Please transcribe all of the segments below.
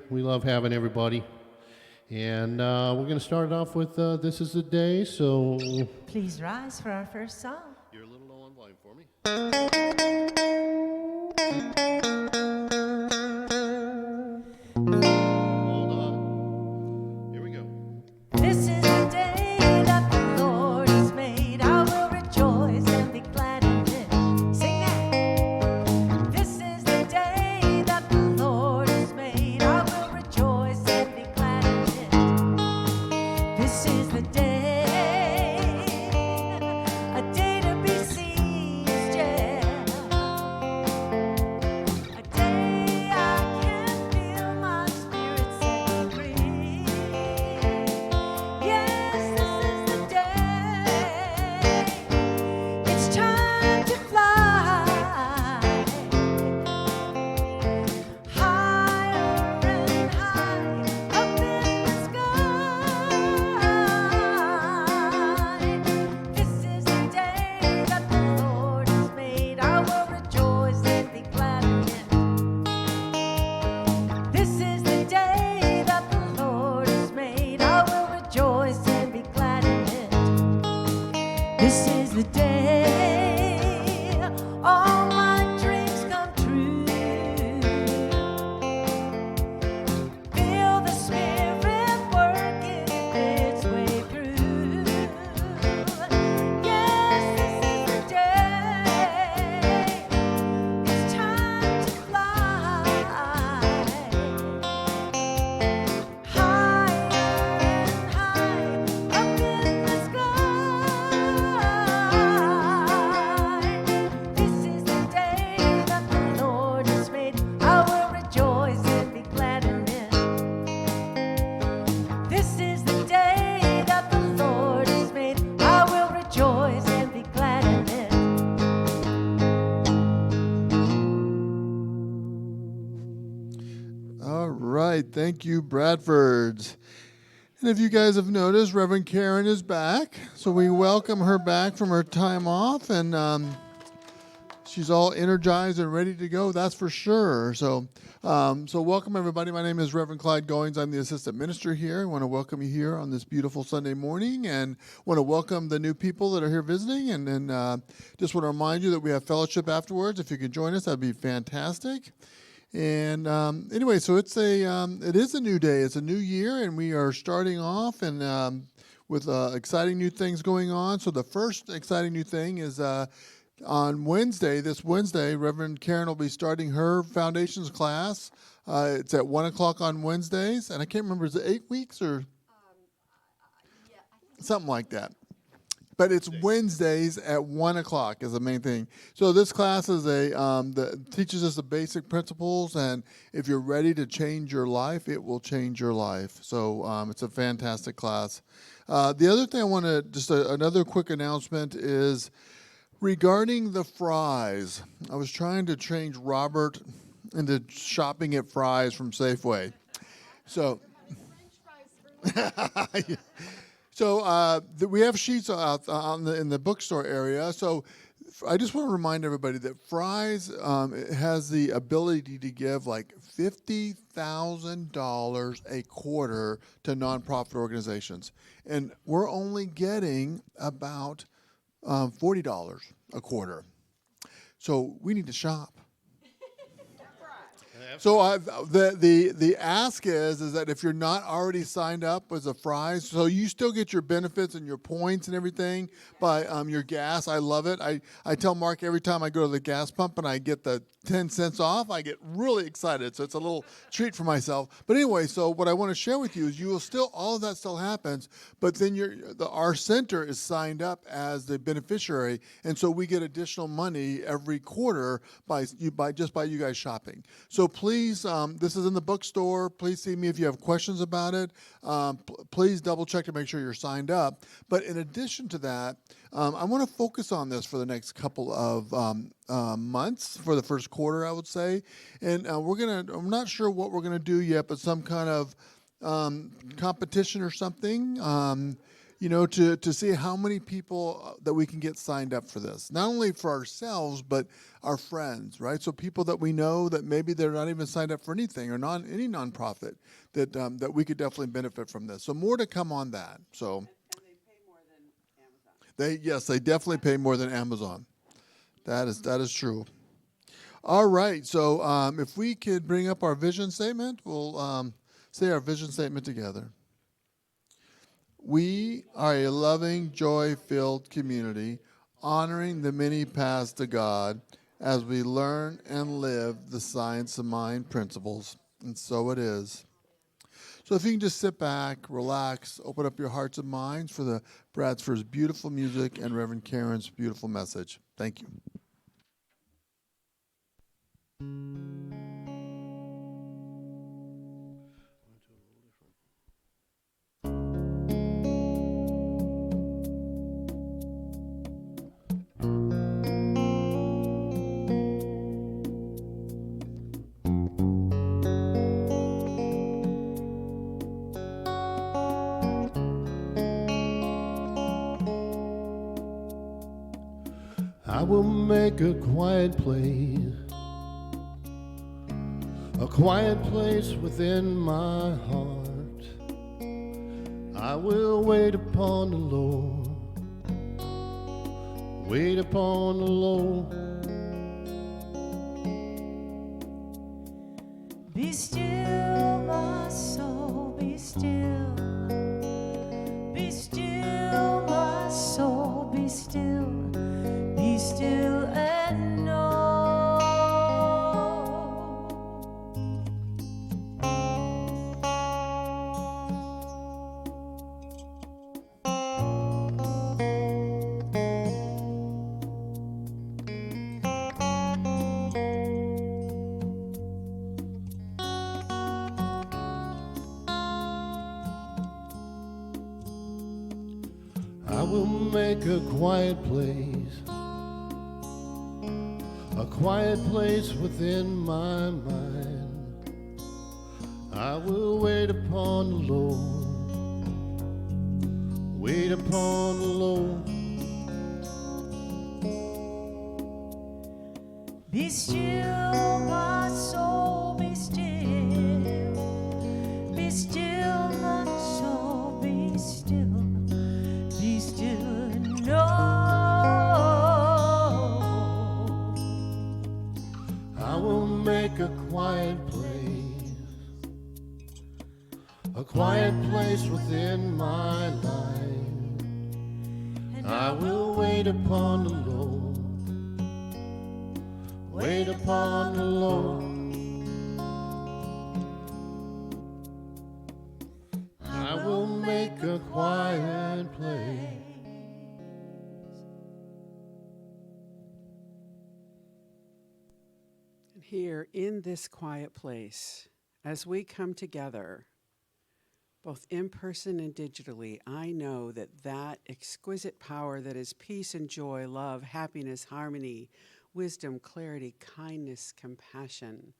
We love having everybody. And we're going to start it off with This Is the Day. So Please rise for our first song. you're a little low on volume for me. Hold on. Here we go. This is the day that the Lord has made. I will rejoice and be glad in it. Sing that. This is the day that the Lord has made. I will rejoice and be glad in it. This is the day, a day to be seized, yeah. A day I can feel my spirit set free. Yes, this is the day. It's time to fly higher and higher up in the sky. This is the day that the Lord has made. I will rejoice and be glad in it. This is the day that the Lord has made. I will rejoice and be glad in it. This is the day all my dreams come true. Feel the Spirit working its way through. Yes, this is the day. It's time to fly higher and higher up in the sky. This is the day that the Lord has made. I will rejoice and be glad in it. This is the day that the Lord has made. I will rejoice and be glad in it. All right. Thank you, Bradfords. And if you guys have noticed, Reverend Karen is back. So we welcome her back from her time off. And she's all energized and ready to go, that's for sure. So welcome, everybody. My name is Reverend Clyde Goings. I'm the assistant minister here. I want to welcome you here on this beautiful Sunday morning and want to welcome the new people that are here visiting. And then just want to remind you that we have fellowship afterwards. If you could join us, that'd be fantastic. And anyway, so it is a new day. It's a new year, and we are starting off and with exciting new things going on. So the first exciting new thing is on Wednesday, this Wednesday, Reverend Karen will be starting her foundations class. It's at 1 o'clock on Wednesdays, and I can't remember, is it 8 weeks or something like that? But it's Wednesdays at 1 o'clock is the main thing. So this class is that teaches us the basic principles, and if you're ready to change your life, it will change your life. So it's a fantastic class. The other thing I want to, just another quick announcement is regarding the fries. I was trying to change Robert into shopping at Fry's from Safeway. So. So we have sheets out in the bookstore area. So I just want to remind everybody that Fry's has the ability to give like $50,000 a quarter to nonprofit organizations. And we're only getting about $40 a quarter. So we need to shop. So the ask is that if you're not already signed up as a Fry's, so you still get your benefits and your points and everything by your gas. I love it. I tell Mark every time I go to the gas pump and I get the 10 cents off, I get really excited. So it's a little treat for myself. But anyway, so what I want to share with you is you will still, all of that still happens, but then our center is signed up as the beneficiary, and so we get additional money every quarter by you guys shopping. So please, this is in the bookstore. Please see me if you have questions about it. Please double check to make sure you're signed up. But in addition to that, I want to focus on this for the next couple of months, for the first quarter, I would say. And I'm not sure what we're gonna do yet, but some kind of competition or something. to see how many people that we can get signed up for this. Not only for ourselves, but our friends, right? So people that we know that maybe they're not even signed up for anything or any nonprofit that we could definitely benefit from this. So more to come on that. So. And they pay more than Amazon. They definitely pay more than Amazon. That is true. All right. So if we could bring up our vision statement, we'll say our vision statement together. We are a loving, joy-filled community, honoring the many paths to God as we learn and live the science of mind principles. And so it is. So if you can just sit back, relax, open up your hearts and minds for the Bradford's beautiful music and Reverend Karen's beautiful message. Thank you. I will make a quiet place within my heart. I will wait upon the Lord, wait upon the Lord. Be still, my soul, be still. Be still, my soul, be still. Be still and know. I will make a quiet place within my mind. I will wait upon the Lord, wait upon the Lord. Be still, my soul, be still. Be still, my soul, be still. Be still and know. I will make a quiet place within my life. I will wait upon the Lord, wait upon the Lord. I will make a quiet place. Here in this quiet place, as we come together, both in person and digitally, I know that that exquisite power that is peace and joy, love, happiness, harmony, wisdom, clarity, kindness, compassion,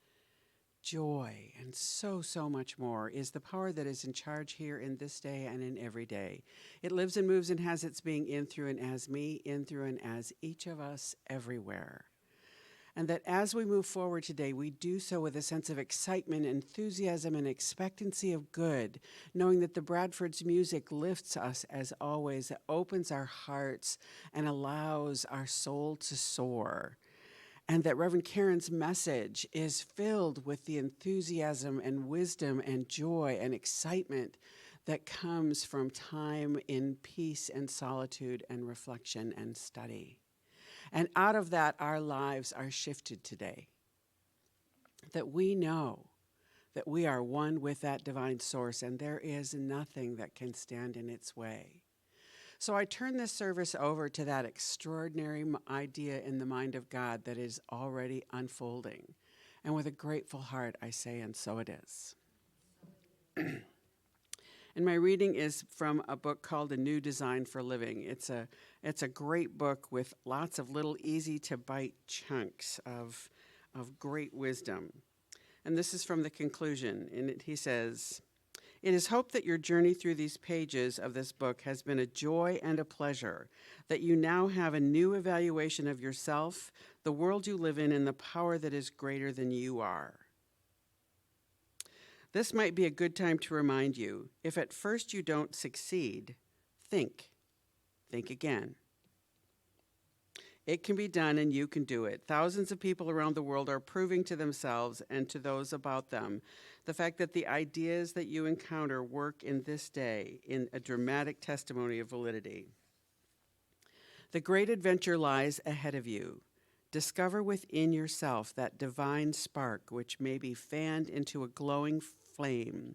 joy, and so, so much more is the power that is in charge here in this day and in every day. It lives and moves and has its being in, through, and as me, in, through, and as each of us everywhere. And that as we move forward today, we do so with a sense of excitement, enthusiasm, and expectancy of good, knowing that the Bradford's music lifts us as always, it opens our hearts and allows our soul to soar. And that Reverend Karen's message is filled with the enthusiasm and wisdom and joy and excitement that comes from time in peace and solitude and reflection and study. And out of that, our lives are shifted today. That we know that we are one with that divine source, and there is nothing that can stand in its way. So I turn this service over to that extraordinary idea in the mind of God that is already unfolding. And with a grateful heart, I say, and so it is. And my reading is from a book called A New Design for Living. It's a great book with lots of little easy-to-bite chunks of great wisdom. And this is from the conclusion. In it, he says, It is hoped that your journey through these pages of this book has been a joy and a pleasure, that you now have a new evaluation of yourself, the world you live in, and the power that is greater than you are. This might be a good time to remind you, if at first you don't succeed, think again. It can be done and you can do it. Thousands of people around the world are proving to themselves and to those about them the fact that the ideas that you encounter work in this day in a dramatic testimony of validity. The great adventure lies ahead of you. Discover within yourself that divine spark which may be fanned into a glowing flame,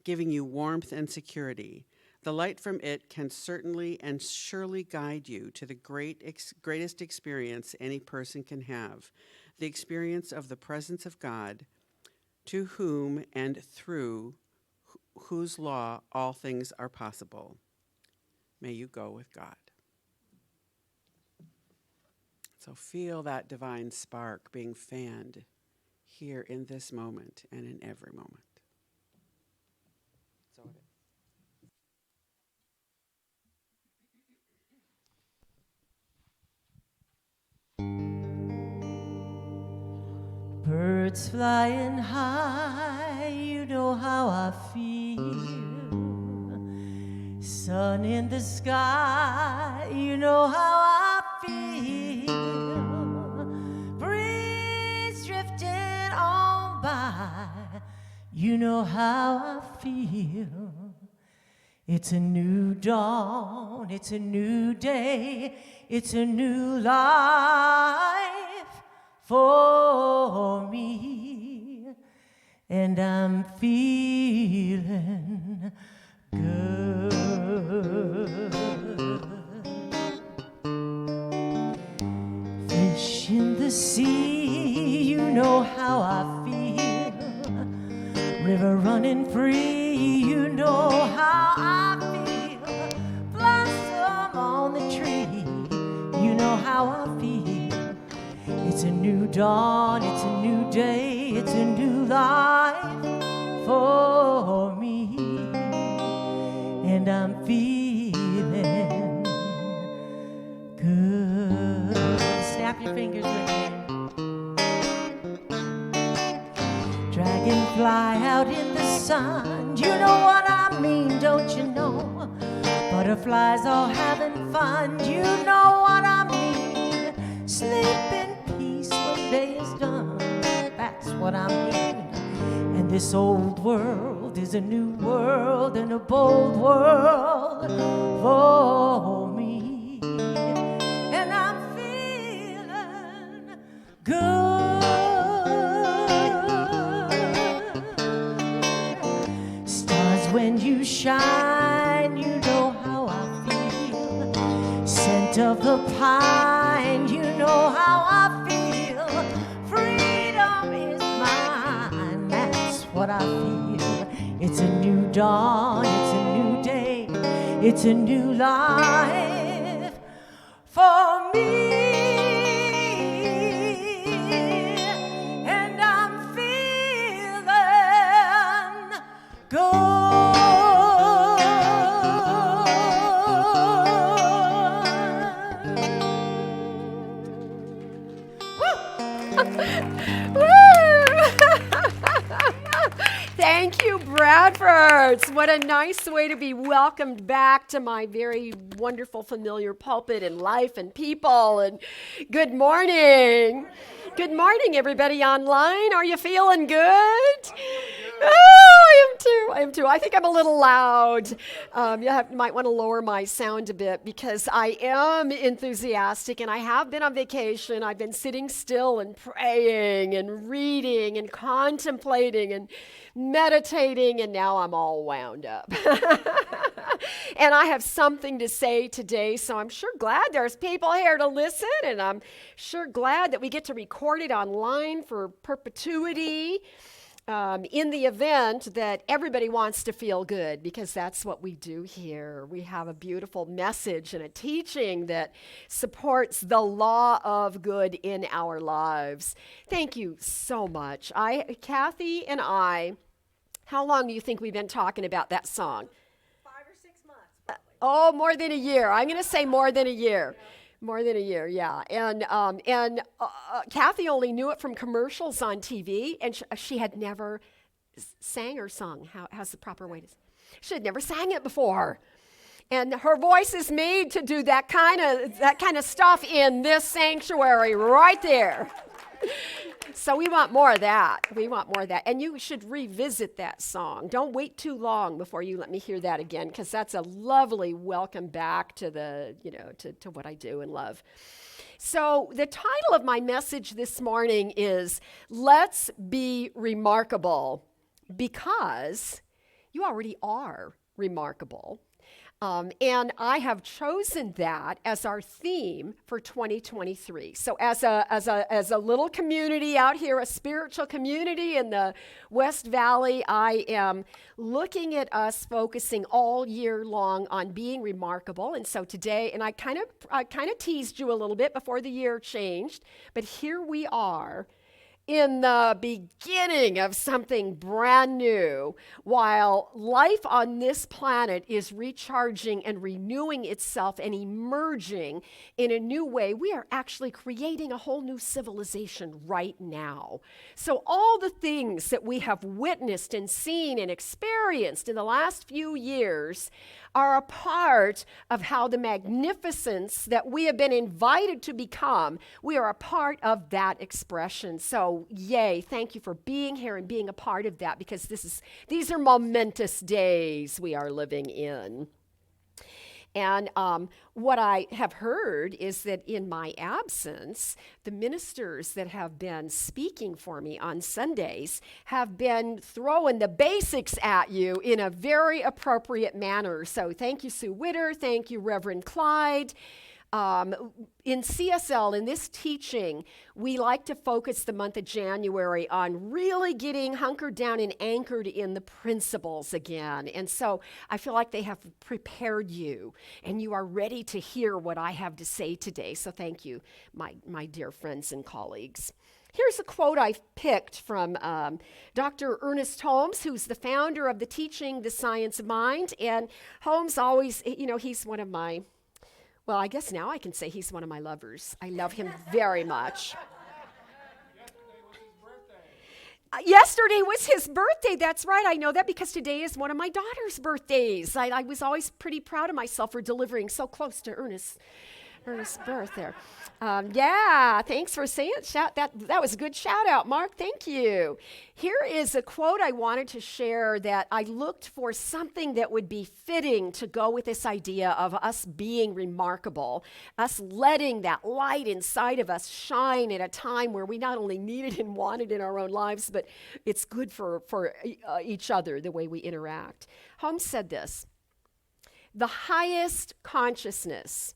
giving you warmth and security. The light from it can certainly and surely guide you to the greatest experience any person can have, the experience of the presence of God, to whom and through whose law all things are possible. May you go with God. So feel that divine spark being fanned here in this moment and in every moment. So it is. Birds flying high, you know how I feel. Sun in the sky, you know how I feel. Breeze drifting on by, you know how I feel. It's a new dawn, it's a new day, it's a new life for me, and I'm feeling good. Fish in the sea, you know how I feel. River running free, you know how I feel. Blossom on the tree, you know how I feel. It's a new dawn, it's a new day, it's a new life for me, and I'm feeling good. Snap your fingers with me. Dragonfly out in the sun, you know what I mean, don't you know? Butterflies all having fun, you know what I mean. Sleep in peace when day is done, that's what I mean. And this old world is a new world and a bold world for me, and I'm feeling good. Stars when you shine, you know how I feel. Scent of the pine, you know how I feel. Freedom is mine, that's what I feel. It's a new dawn, it's a new day, it's a new life for me, and I'm feeling good. Thank you, Bradfords. What a nice way to be welcomed back to my very wonderful, familiar pulpit and life and people. And good morning. Good morning, everybody online. Are you feeling good? Oh, I am too. I think I'm a little loud. You might want to lower my sound a bit because I am enthusiastic and I have been on vacation. I've been sitting still and praying and reading and contemplating and meditating, and now I'm all wound up. And I have something to say today, so I'm sure glad there's people here to listen, and I'm sure glad that we get to record it online for perpetuity. In the event that everybody wants to feel good, because that's what we do here. We have a beautiful message and a teaching that supports the law of good in our lives. Thank you so much. Kathy and I How long do you think we've been talking about that song? 5 or 6 months. Probably. Oh, more than a year. I'm going to say more than a year. More than a year, yeah. And Kathy only knew it from commercials on TV, and she had never sang or sung. How's the proper way to say? She had never sang it before. And her voice is made to do that kind of stuff in this sanctuary right there. So we want more of that. We want more of that. And you should revisit that song. Don't wait too long before you let me hear that again, because that's a lovely welcome back to to what I do and love. So the title of my message this morning is Let's Be Remarkable, because you already are remarkable. And I have chosen that as our theme for 2023. So as a little community out here, a spiritual community in the West Valley, I am looking at us focusing all year long on being remarkable. And so today, and I kind of teased you a little bit before the year changed, but here we are in the beginning of something brand new, while life on this planet is recharging and renewing itself and emerging in a new way, we are actually creating a whole new civilization right now. So all the things that we have witnessed and seen and experienced in the last few years are a part of how the magnificence that we have been invited to become, we are a part of that expression. So yay, thank you for being here and being a part of that, because these are momentous days we are living in. And what I have heard is that in my absence, the ministers that have been speaking for me on Sundays have been throwing the basics at you in a very appropriate manner. So thank you, Sue Witter. Thank you, Reverend Clyde. In CSL, in this teaching, we like to focus the month of January on really getting hunkered down and anchored in the principles again. And so I feel like they have prepared you, and you are ready to hear what I have to say today. So thank you, my dear friends and colleagues. Here's a quote I picked from Dr. Ernest Holmes, who's the founder of the teaching, The Science of Mind. And Holmes always, he's one of my... Well, I guess now I can say he's one of my lovers. I love him very much. Yesterday was his birthday. That's right. I know that because today is one of my daughter's birthdays. I was always pretty proud of myself for delivering so close to Ernest's birth there. Yeah, thanks for saying that. That was a good shout out, Mark. Thank you. Here is a quote I wanted to share that I looked for something that would be fitting to go with this idea of us being remarkable, us letting that light inside of us shine at a time where we not only need it and want it in our own lives, but it's good for each other, the way we interact. Holmes said this: the highest consciousness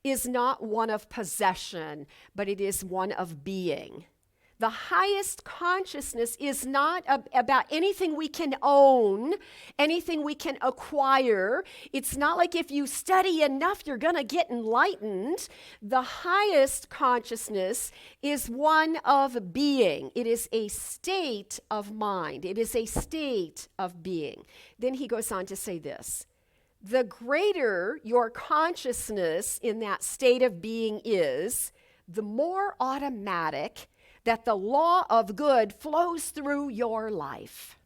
is not one of possession, but it is one of being. The highest consciousness is not about anything we can own, anything we can acquire. It's not like if you study enough, you're going to get enlightened. The highest consciousness is one of being. It is a state of mind. It is a state of being. Then he goes on to say this: the greater your consciousness in that state of being is, the more automatic that the law of good flows through your life.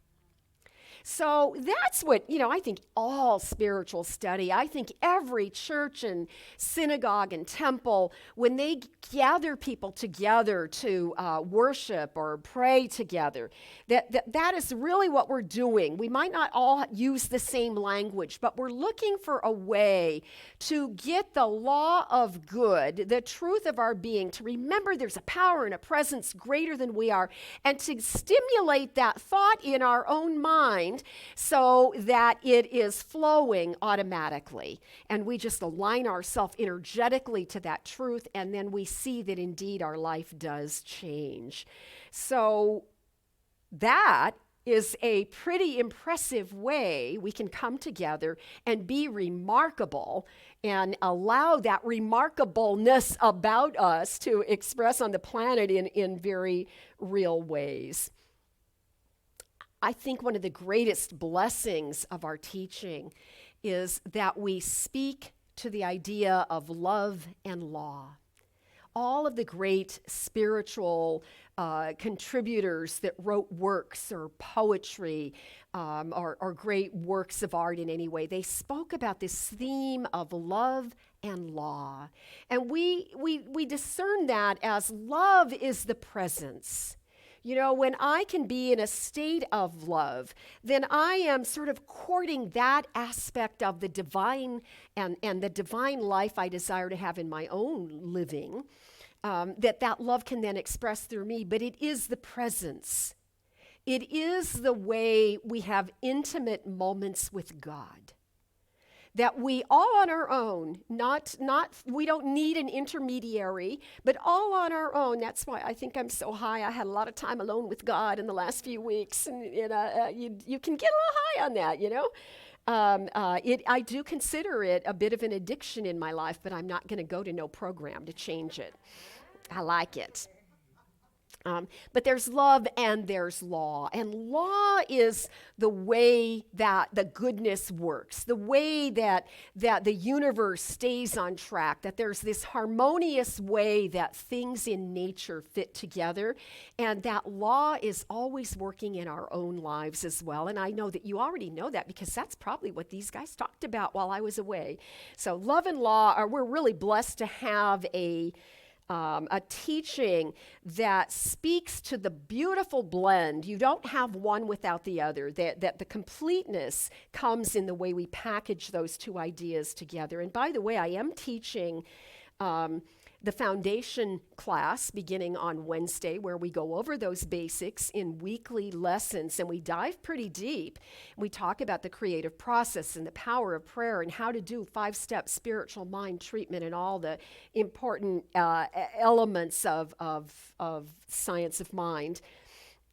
So that's what, I think all spiritual study, I think every church and synagogue and temple, when they gather people together to worship or pray together, that is really what we're doing. We might not all use the same language, but we're looking for a way to get the law of good, the truth of our being, to remember there's a power and a presence greater than we are, and to stimulate that thought in our own mind so that it is flowing automatically. And we just align ourselves energetically to that truth, and then we see that indeed our life does change. So that is a pretty impressive way we can come together and be remarkable and allow that remarkableness about us to express on the planet in very real ways. I think one of the greatest blessings of our teaching is that we speak to the idea of love and law. All of the great spiritual contributors that wrote works or poetry or great works of art in any way, they spoke about this theme of love and law. And we discern that as love is the presence. You know, when I can be in a state of love, then I am sort of courting that aspect of the divine and the divine life I desire to have in my own living, that love can then express through me. But it is the presence. It is the way we have intimate moments with God. That we all on our own, we don't need an intermediary, but all on our own. That's why I think I'm so high. I had a lot of time alone with God in the last few weeks, and you can get a little high on that, you know. I do consider it a bit of an addiction in my life, but I'm not going to go to no program to change it. I like it. But there's love and there's law. And law is the way that the goodness works, the way that the universe stays on track, that there's this harmonious way that things in nature fit together. And that law is always working in our own lives as well. And I know that you already know that because that's probably what these guys talked about while I was away. So love and law, we're really blessed to have a teaching that speaks to the beautiful blend. You don't have one without the other, that the completeness comes in the way we package those two ideas together. And by the way, I am teaching the foundation class beginning on Wednesday, where we go over those basics in weekly lessons, and we dive pretty deep. We talk about the creative process and the power of prayer and how to do 5-step spiritual mind treatment and all the important elements of science of mind.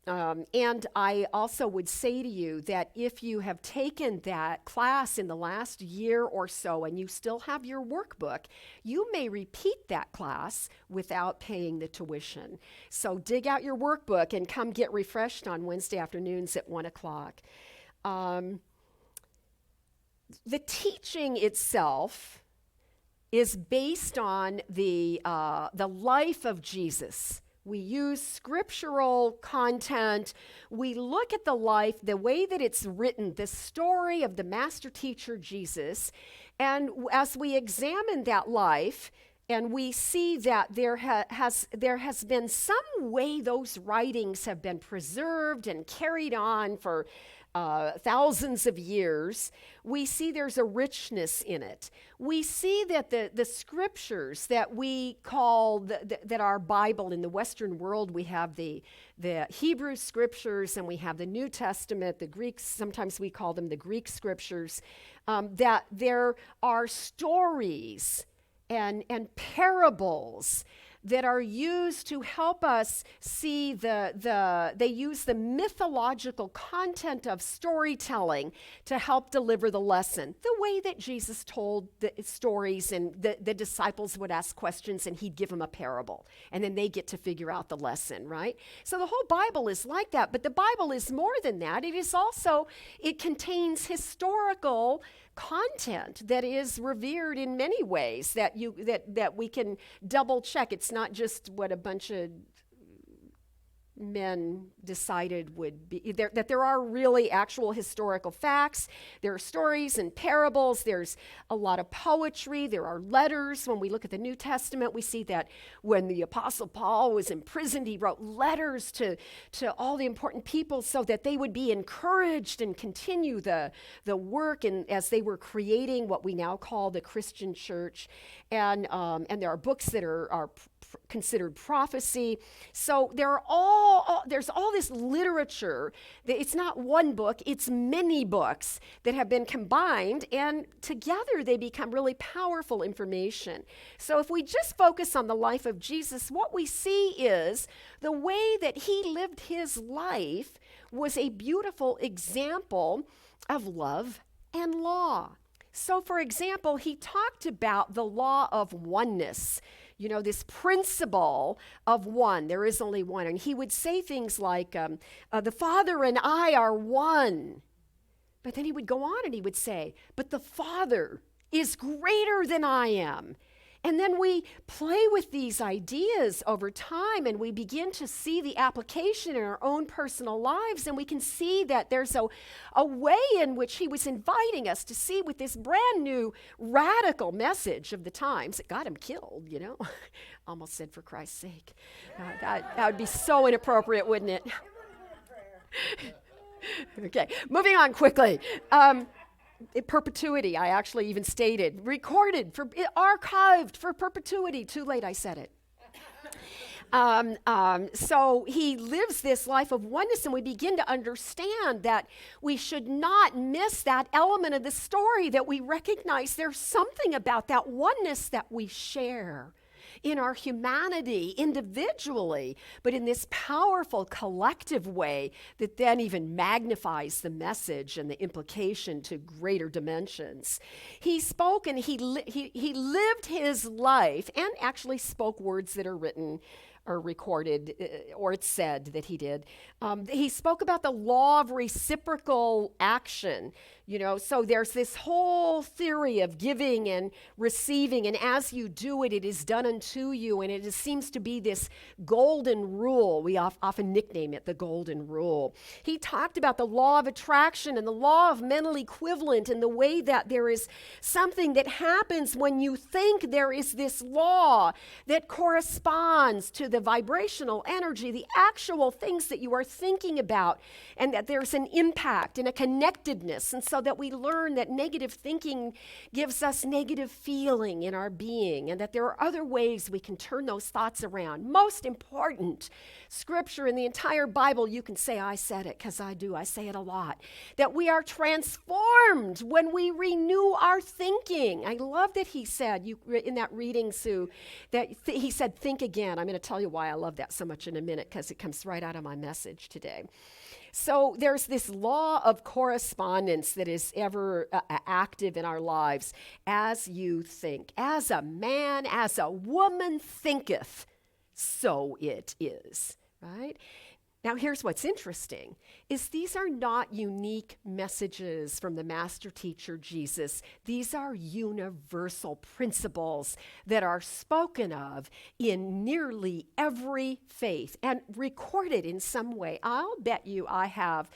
And I also would say to you that if you have taken that class in the last year or so and you still have your workbook, you may repeat that class without paying the tuition. So dig out your workbook and come get refreshed on Wednesday afternoons at 1 o'clock. The teaching itself is based on the life of Jesus. We use scriptural content. We look at the life, the way that it's written, the story of the master teacher Jesus. And as we examine that life, and we see that there has been some way those writings have been preserved and carried on for thousands of years, we see there's a richness in it. We see that the scriptures that we call, that our Bible in the Western world, we have the Hebrew scriptures and we have the New Testament, the Greeks, sometimes we call them the Greek scriptures, that there are stories and parables that are used to help us see they use the mythological content of storytelling to help deliver the lesson. The way that Jesus told the stories, and the disciples would ask questions and he'd give them a parable. And then they get to figure out the lesson, right? So the whole Bible is like that, but the Bible is more than that. It contains historical content that is revered in many ways that we can double check. It's not just what a bunch of men decided would be, that there are really actual historical facts. There are stories and parables. There's a lot of poetry. There are letters. When we look at the New Testament, we see that when the Apostle Paul was imprisoned, he wrote letters to all the important people so that they would be encouraged and continue the work, and as they were creating what we now call the Christian church. And there are books that are considered prophecy. So there's all this literature. It's not one book, it's many books that have been combined, and together they become really powerful information. So if we just focus on the life of Jesus, what we see is the way that he lived his life was a beautiful example of love and law. So for example, he talked about the law of oneness. this principle of one. There is only one. And he would say things like, the Father and I are one. But then he would go on and he would say, but the Father is greater than I am. And then we play with these ideas over time, and we begin to see the application in our own personal lives, and we can see that there's a way in which he was inviting us to see with this brand new radical message of the times. It got him killed, Almost said for Christ's sake. That would be so inappropriate, wouldn't it? Okay, moving on quickly. Perpetuity, I actually even stated, recorded, archived for perpetuity. Too late, I said it. So he lives this life of oneness, and we begin to understand that we should not miss that element of the story, that we recognize there's something about that oneness that we share in our humanity individually, but in this powerful collective way that then even magnifies the message and the implication to greater dimensions. He spoke and he lived his life and actually spoke words that are written or recorded, or it's said that he did. He spoke about the law of reciprocal action. So there's this whole theory of giving and receiving, and as you do it, it is done unto you, and it seems to be this golden rule. We often nickname it the golden rule. He talked about the law of attraction and the law of mental equivalent, and the way that there is something that happens when you think. There is this law that corresponds to the vibrational energy, the actual things that you are thinking about, and that there's an impact and a connectedness. And so that we learn that negative thinking gives us negative feeling in our being, and that there are other ways we can turn those thoughts around. Most important scripture in the entire Bible, you can say, I said it, because I do. I say it a lot. That we are transformed when we renew our thinking. I love that he said, in that reading, Sue, that he said, think again. I'm going to tell you why I love that so much in a minute, because it comes right out of my message today. So there's this law of correspondence that is ever active in our lives. As you think, as a man, as a woman thinketh, so it is, right? Now, here's what's interesting, is these are not unique messages from the master teacher, Jesus. These are universal principles that are spoken of in nearly every faith and recorded in some way. I'll bet you I have,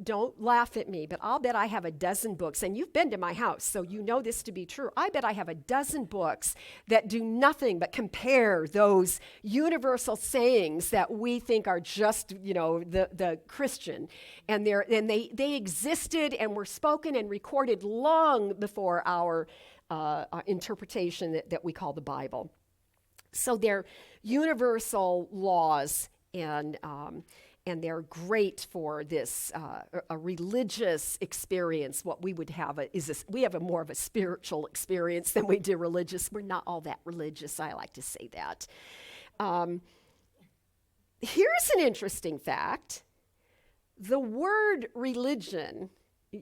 don't laugh at me, but I'll bet I have a dozen books, and you've been to my house, so you know this to be true. I bet I have a dozen books that do nothing but compare those universal sayings that we think are just, the Christian. And they existed and were spoken and recorded long before our interpretation that we call the Bible. So they're universal laws, and they're great for this a religious experience. What we would have we have more of a spiritual experience than we do religious. We're not all that religious. I like to say that. Here's an interesting fact. The word religion,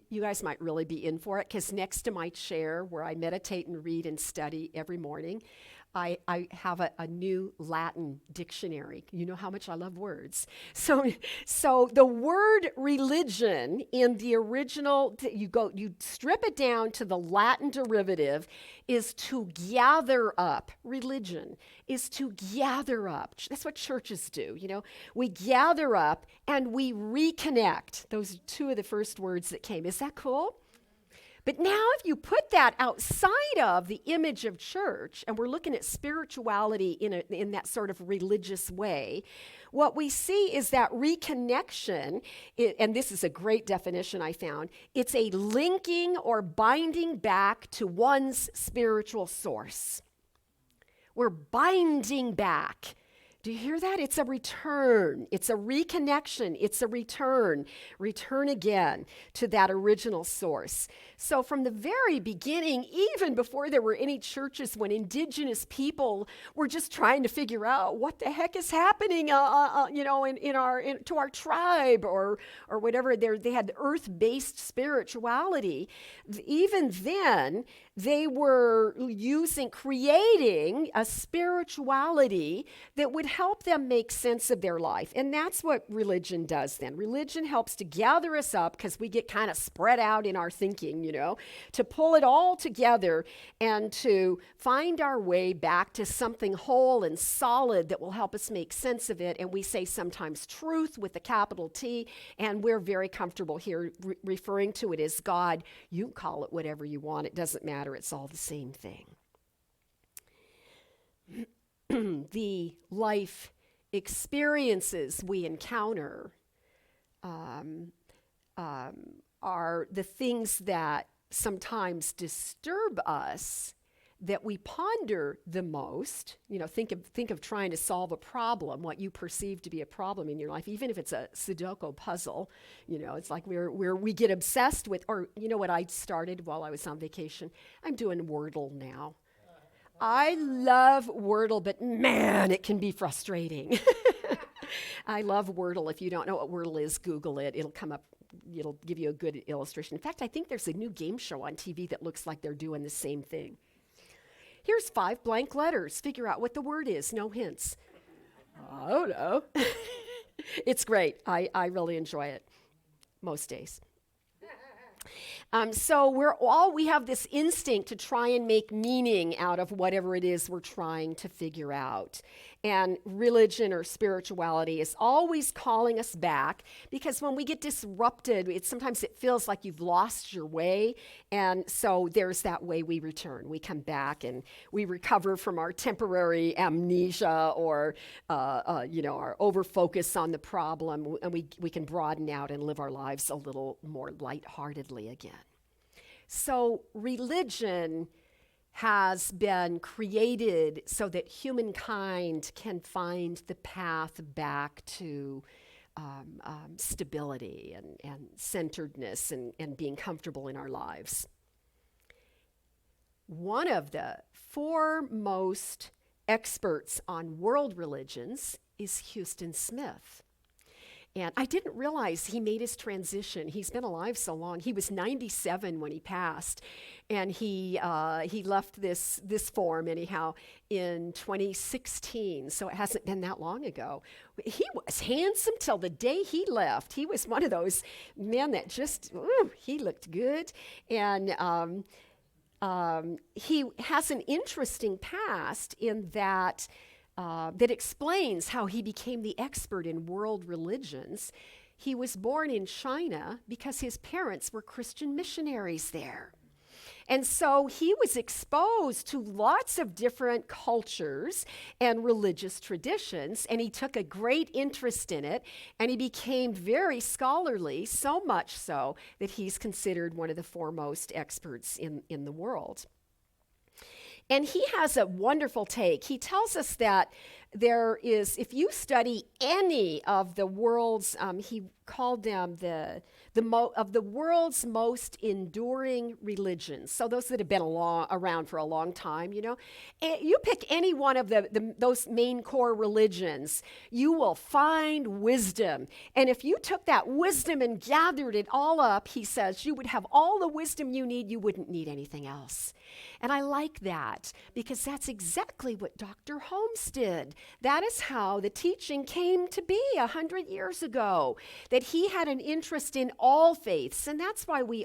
you guys might really be in for it, because next to my chair where I meditate and read and study every morning, I have a new Latin dictionary. You know how much I love words. So the word religion in the original, you strip it down to the Latin derivative, is to gather up. Religion is to gather up. That's what churches do. We gather up and we reconnect. Those are two of the first words that came. Is that cool? But now if you put that outside of the image of church, and we're looking at spirituality in that sort of religious way, what we see is that reconnection, and this is a great definition I found, it's a linking or binding back to one's spiritual source. We're binding back Do you hear that? It's a return. It's a reconnection. It's a return. Return again to that original source. So from the very beginning, even before there were any churches, when indigenous people were just trying to figure out what the heck is happening, to our tribe or whatever, they had earth-based spirituality. Even then, they were creating a spirituality that would help them make sense of their life. And that's what religion does then. Religion helps to gather us up because we get kind of spread out in our thinking, to pull it all together and to find our way back to something whole and solid that will help us make sense of it. And we say sometimes truth with a capital T, and we're very comfortable here referring to it as God. You can call it whatever you want. It doesn't matter. It's all the same thing. The life experiences we encounter are the things that sometimes disturb us, that we ponder the most. Think of trying to solve a problem, what you perceive to be a problem in your life, even if it's a Sudoku puzzle. It's like we get obsessed with, or what I started while I was on vacation? I'm doing Wordle now. I love Wordle, but man, it can be frustrating. I love Wordle. If you don't know what Wordle is, Google it. It'll come up. It'll give you a good illustration. In fact, I think there's a new game show on TV that looks like they're doing the same thing. Here's 5 blank letters. Figure out what the word is. No hints. I don't know. It's great. I really enjoy it most days. So we have this instinct to try and make meaning out of whatever it is we're trying to figure out. And religion or spirituality is always calling us back, because when we get disrupted, sometimes it feels like you've lost your way. And so there's that way we return. We come back and we recover from our temporary amnesia or, our over-focus on the problem, and we can broaden out and live our lives a little more lightheartedly again. So religion has been created so that humankind can find the path back to stability and centeredness and being comfortable in our lives. One of the foremost experts on world religions is Huston Smith. And I didn't realize he made his transition. He's been alive so long. He was 97 when he passed, and he left this form anyhow in 2016. So it hasn't been that long ago. He was handsome till the day he left. He was one of those men that just he looked good, and he has an interesting past in that. That explains how he became the expert in world religions. He was born in China because his parents were Christian missionaries there. And so he was exposed to lots of different cultures and religious traditions, and he took a great interest in it, and he became very scholarly, so much so that he's considered one of the foremost experts in the world. And he has a wonderful take. He tells us that there is, if you study any of the world's, he called them of the world's most enduring religions. So those that have been around for a long time, and you pick any one of those main core religions, you will find wisdom. And if you took that wisdom and gathered it all up, he says, you would have all the wisdom you need. You wouldn't need anything else. And I like that, because that's exactly what Dr. Holmes did. That is how the teaching came to be 100 years ago, that he had an interest in all faiths. And that's why we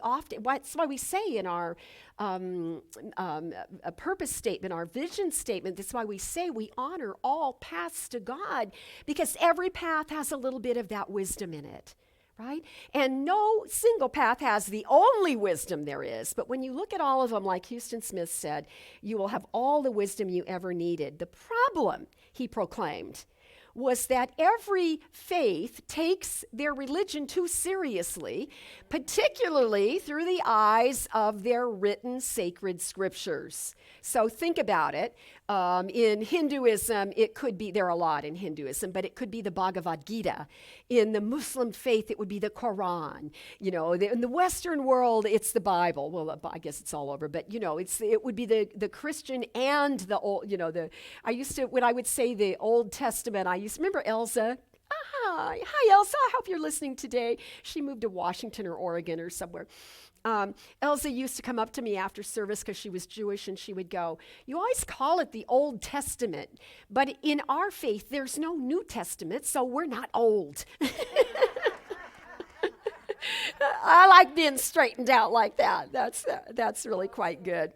say in our a purpose statement, our vision statement, that's why we say we honor all paths to God, because every path has a little bit of that wisdom in it. Right? And no single path has the only wisdom there is. But when you look at all of them, like Huston Smith said, you will have all the wisdom you ever needed. The problem, he proclaimed, was that every faith takes their religion too seriously, particularly through the eyes of their written sacred scriptures. So think about it. In Hinduism, it could be, there are a lot in Hinduism, but it could be the Bhagavad Gita. In the Muslim faith, it would be the Quran. You know, in the Western world, it's the Bible. Well, I guess it's all over, but you know, it would be the Christian and the old, you know, when I would say the Old Testament, I used to remember Elsa. Hi, Elsa. I hope you're listening today. She moved to Washington or Oregon or somewhere. Elsa used to come up to me after service because she was Jewish, and she would go, "You always call it the Old Testament, but in our faith, there's no New Testament, so we're not old." I like being straightened out like that. That's really quite good.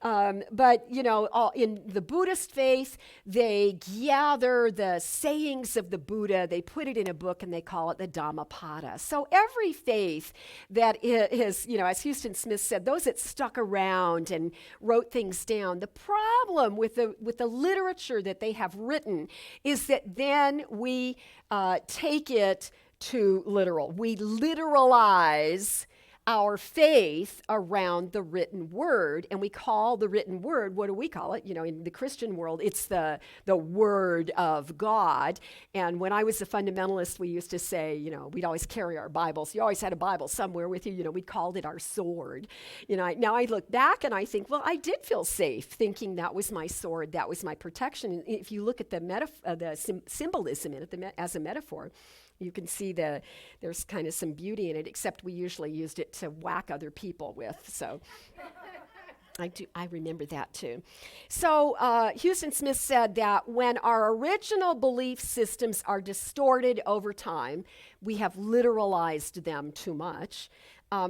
But, you know, in the Buddhist faith, they gather the sayings of the Buddha, they put it in a book, and they call it the Dhammapada. So every faith that is, you know, as Houston Smith said, those that stuck around and wrote things down, the problem with the literature that they have written is that then we take it too literal. We literalize our faith around the written word, and we call the written word, what do we call it? You know, in the Christian world, it's the word of God. And when I was a fundamentalist, we used to say, you know, we'd always carry our Bibles. You always had a Bible somewhere with you. You know, we called it our sword. You know, now I look back and I think, well, I did feel safe thinking that was my sword, that was my protection. And if you look at the symbolism in it as a metaphor, you can see there's kind of some beauty in it, except we usually used it to whack other people with. So I remember that too. So Houston Smith said that when our original belief systems are distorted over time, we have literalized them too much.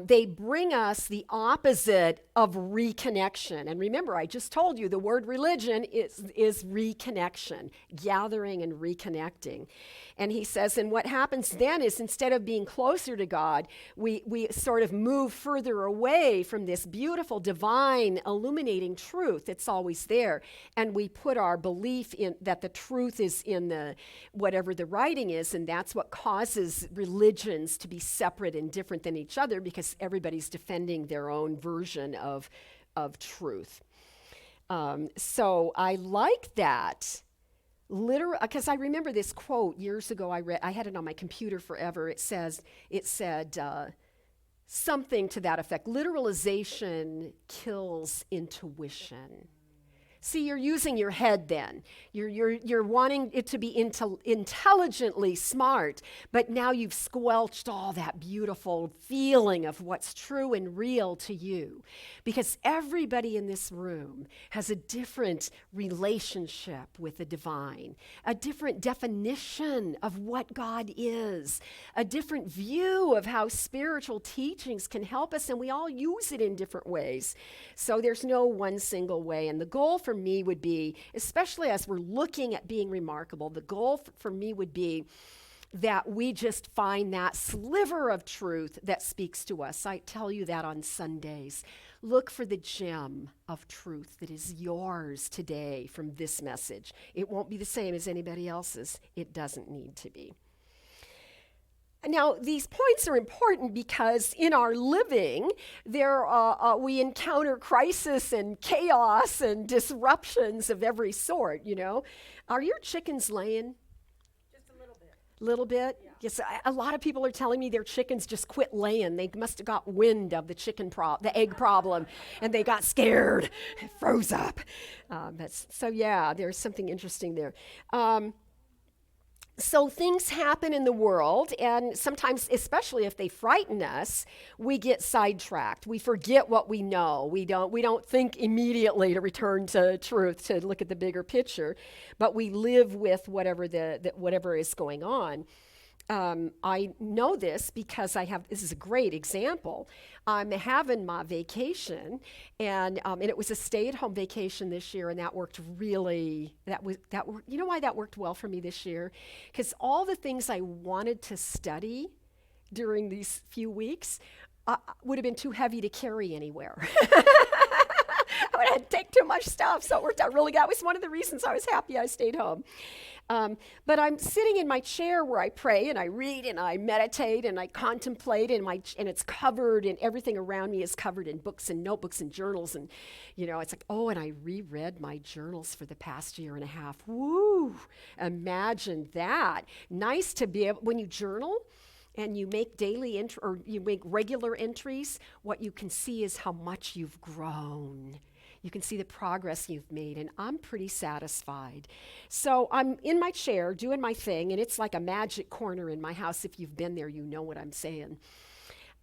They bring us the opposite of reconnection. And remember, I just told you the word religion is reconnection, gathering and reconnecting. And he says, and what happens then is instead of being closer to God, we sort of move further away from this beautiful, divine, illuminating truth that's always there. And we put our belief in that the truth is in the whatever the writing is, and that's what causes religions to be separate and different than each other, because everybody's defending their own version of truth. So I like that. Because I remember this quote years ago I had it on my computer forever. It said something to that effect. Literalization kills intuition. See, you're using your head then. You're wanting it to be intelligently smart, but now you've squelched all that beautiful feeling of what's true and real to you. Because everybody in this room has a different relationship with the divine, a different definition of what God is, a different view of how spiritual teachings can help us, and we all use it in different ways. So there's no one single way. And the goal for me would be, especially as we're looking at being remarkable, the goal for me would be that we just find that sliver of truth that speaks to us. I tell you that on Sundays. Look for the gem of truth that is yours today from this message. It won't be the same as anybody else's. It doesn't need to be. Now, these points are important because in our living, we encounter crisis and chaos and disruptions of every sort, you know. Are your chickens laying? Just a little bit. Little bit? Yeah. Yes, a lot of people are telling me their chickens just quit laying. They must have got wind of the egg problem, and they got scared, froze up. So yeah, there's something interesting there. So things happen in the world, and sometimes, especially if they frighten us, we get sidetracked. We forget what we know. We don't think immediately to return to truth, to look at the bigger picture, but we live with whatever is going on. I know this because this is a great example. I'm having my vacation, and it was a stay-at-home vacation this year, and that worked really, you know why that worked well for me this year? Because all the things I wanted to study during these few weeks would have been too heavy to carry anywhere. it had to take too much stuff. So it worked out really good. That was one of the reasons I was happy I stayed home. But I'm sitting in my chair where I pray and I read and I meditate and I contemplate and it's covered and everything around me is covered in books and notebooks and journals. And, it's like, oh, and I reread my journals for the past year and a half. Woo! Imagine that. Nice to be able, when you journal, and you make or you make regular entries, what you can see is how much you've grown. You can see the progress you've made, and I'm pretty satisfied. So I'm in my chair doing my thing, and it's like a magic corner in my house. If you've been there, you know what I'm saying.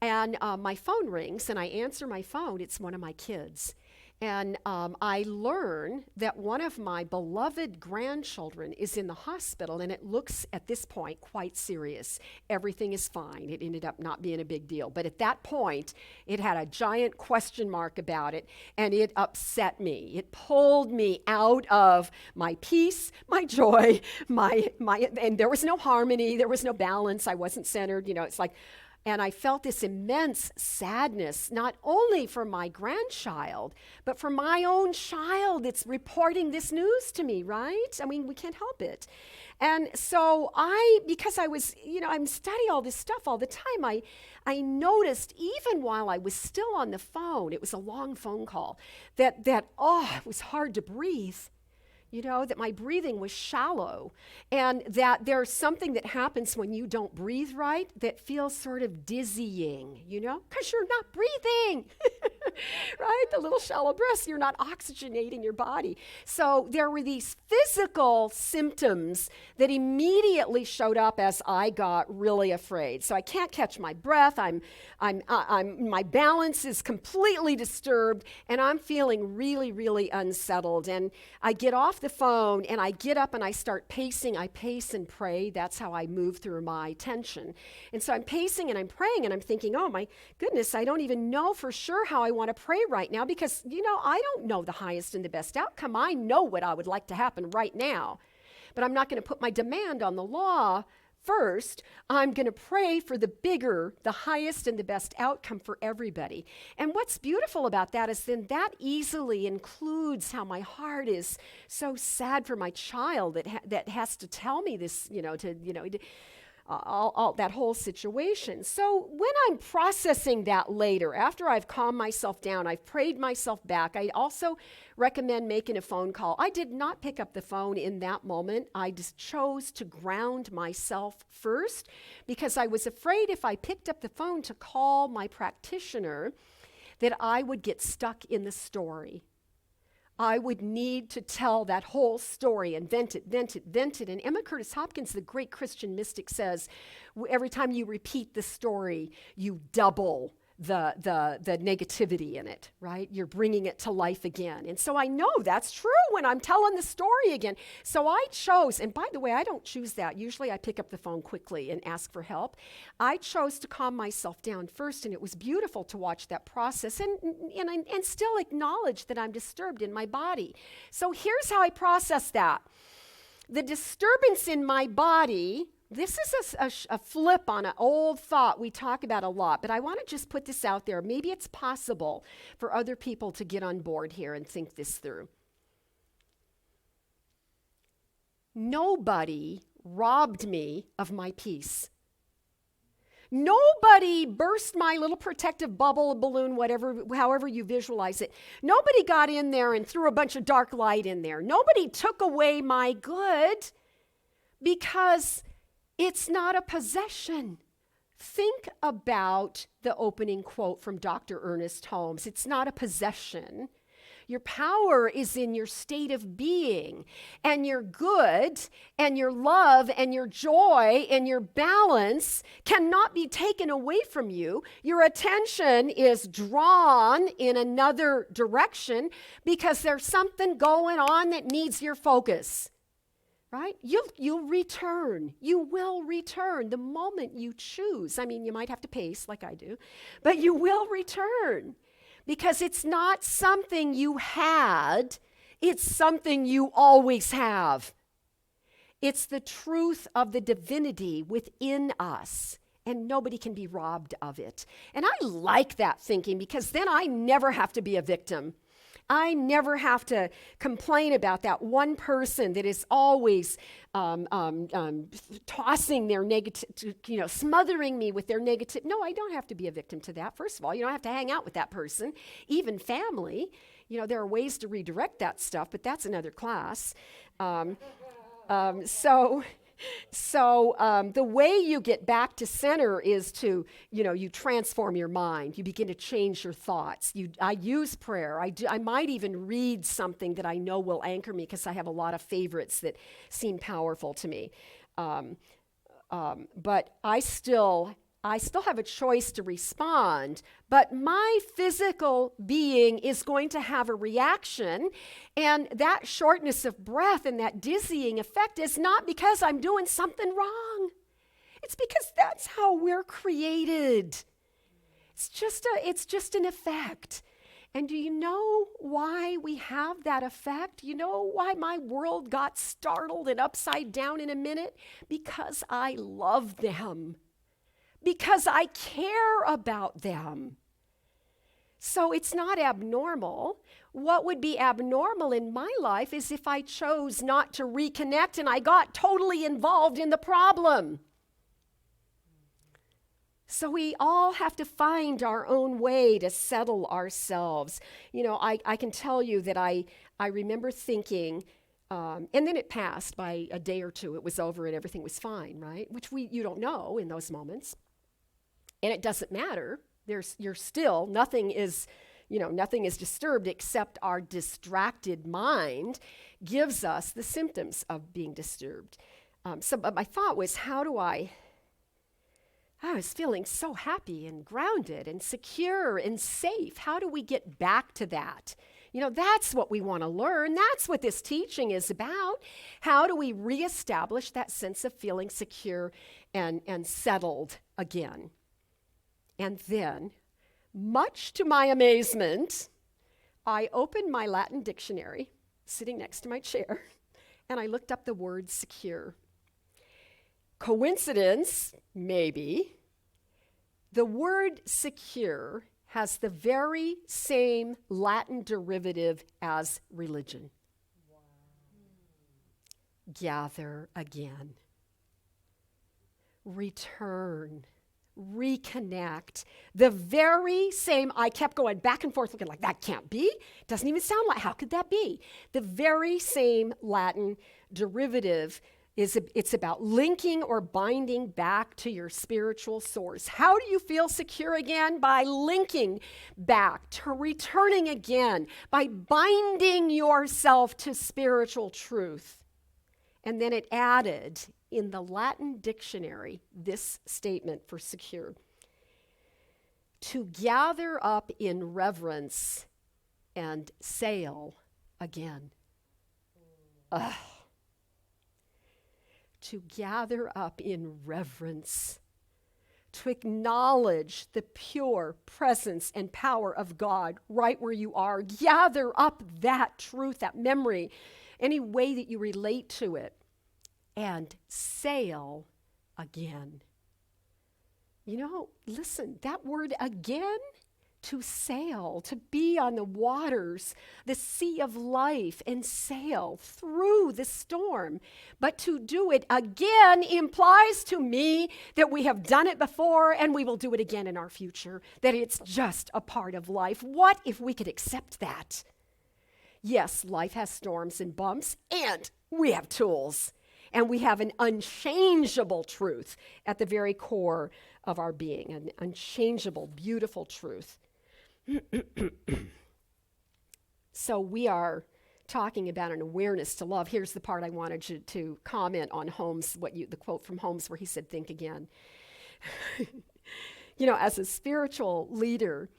And my phone rings, and I answer my phone. It's one of my kids. And I learn that one of my beloved grandchildren is in the hospital, and it looks at this point quite serious. Everything is fine. It ended up not being a big deal. But at that point, it had a giant question mark about it, and it upset me. It pulled me out of my peace, my joy, and there was no harmony, there was no balance. I wasn't centered. It's like, and I felt this immense sadness, not only for my grandchild, but for my own child that's reporting this news to me, right? I mean, we can't help it. And so because I was, I'm studying all this stuff all the time, I noticed even while I was still on the phone, it was a long phone call, that it was hard to breathe. That my breathing was shallow, and that there's something that happens when you don't breathe right that feels sort of dizzying, because you're not breathing, right? The little shallow breaths, you're not oxygenating your body. So there were these physical symptoms that immediately showed up as I got really afraid. So I can't catch my breath. My balance is completely disturbed, and I'm feeling really, really unsettled. And I get off the phone and I get up and I start pacing. I pace and pray. That's how I move through my tension. And so I'm pacing and I'm praying and I'm thinking, oh my goodness, I don't even know for sure how I want to pray right now because, I don't know the highest and the best outcome. I know what I would like to happen right now, but I'm not going to put my demand on the law. First, I'm going to pray for the bigger, the highest, and the best outcome for everybody. And what's beautiful about that is then that easily includes how my heart is so sad for my child that has to tell me this, all that whole situation. So when I'm processing that later, after I've calmed myself down, I've prayed myself back, I also recommend making a phone call. I did not pick up the phone in that moment. I just chose to ground myself first because I was afraid if I picked up the phone to call my practitioner that I would get stuck in the story. I would need to tell that whole story and vent it. And Emma Curtis Hopkins, the great Christian mystic, says every time you repeat the story, you double the negativity in it, right? You're bringing it to life again. And so I know that's true when I'm telling the story again. So I chose, and by the way, I don't choose that. Usually I pick up the phone quickly and ask for help. I chose to calm myself down first, and it was beautiful to watch that process and still acknowledge that I'm disturbed in my body. So here's how I process that. The disturbance in my body, this is a flip on an old thought we talk about a lot, but I want to just put this out there. Maybe it's possible for other people to get on board here and think this through. Nobody robbed me of my peace. Nobody burst my little protective bubble, balloon, whatever, however you visualize it. Nobody got in there and threw a bunch of dark light in there. Nobody took away my good because it's not a possession. Think about the opening quote from Dr. Ernest Holmes. It's not a possession. Your power is in your state of being, and your good and your love and your joy and your balance cannot be taken away from you. Your attention is drawn in another direction because there's something going on that needs your focus. Right? You'll return. You will return the moment you choose. I mean, you might have to pace like I do, but you will return because it's not something you had. It's something you always have. It's the truth of the divinity within us, and nobody can be robbed of it. And I like that thinking because then I never have to be a victim. I never have to complain about that one person that is always tossing their negative, smothering me with their negative. No, I don't have to be a victim to that. First of all, you don't have to hang out with that person, even family. There are ways to redirect that stuff, but that's another class. So the way you get back to center is to, you transform your mind. You begin to change your thoughts. I use prayer. I might even read something that I know will anchor me because I have a lot of favorites that seem powerful to me. But I still have a choice to respond, but my physical being is going to have a reaction, and that shortness of breath and that dizzying effect is not because I'm doing something wrong. It's because that's how we're created. It's just an effect. And do you know why we have that effect? You know why my world got startled and upside down in a minute? Because I love them. Because I care about them. So it's not abnormal. What would be abnormal in my life is if I chose not to reconnect and I got totally involved in the problem. So we all have to find our own way to settle ourselves. I can tell you that I remember thinking, and then it passed by a day or two, it was over and everything was fine, right? Which you don't know in those moments. And it doesn't matter. You're still, nothing is disturbed except our distracted mind gives us the symptoms of being disturbed. But my thought was, I was feeling so happy and grounded and secure and safe. How do we get back to that? That's what we want to learn. That's what this teaching is about. How do we reestablish that sense of feeling secure and settled again? And then, much to my amazement, I opened my Latin dictionary, sitting next to my chair, and I looked up the word secure. Coincidence? Maybe. The word secure has the very same Latin derivative as religion. Wow. Gather again. Return. Reconnect. The very same, I kept going back and forth looking like, that can't be. Doesn't even sound like, how could that be? The very same Latin derivative it's about linking or binding back to your spiritual source. How do you feel secure again? By linking back, to returning again, by binding yourself to spiritual truth. And then it added in the Latin dictionary this statement for secure: to gather up in reverence and sail again. To gather up in reverence, to acknowledge the pure presence and power of God right where you are. Gather up that truth, that memory, any way that you relate to it, and sail again. Listen, that word again, to sail, to be on the waters, the sea of life, and sail through the storm. But to do it again implies to me that we have done it before and we will do it again in our future, that it's just a part of life. What if we could accept that? Yes, life has storms and bumps, and we have tools. And we have an unchangeable truth at the very core of our being, an unchangeable, beautiful truth. So we are talking about an awareness to love. Here's the part I wanted you to comment on Holmes, the quote from Holmes where he said, think again. As a spiritual leader,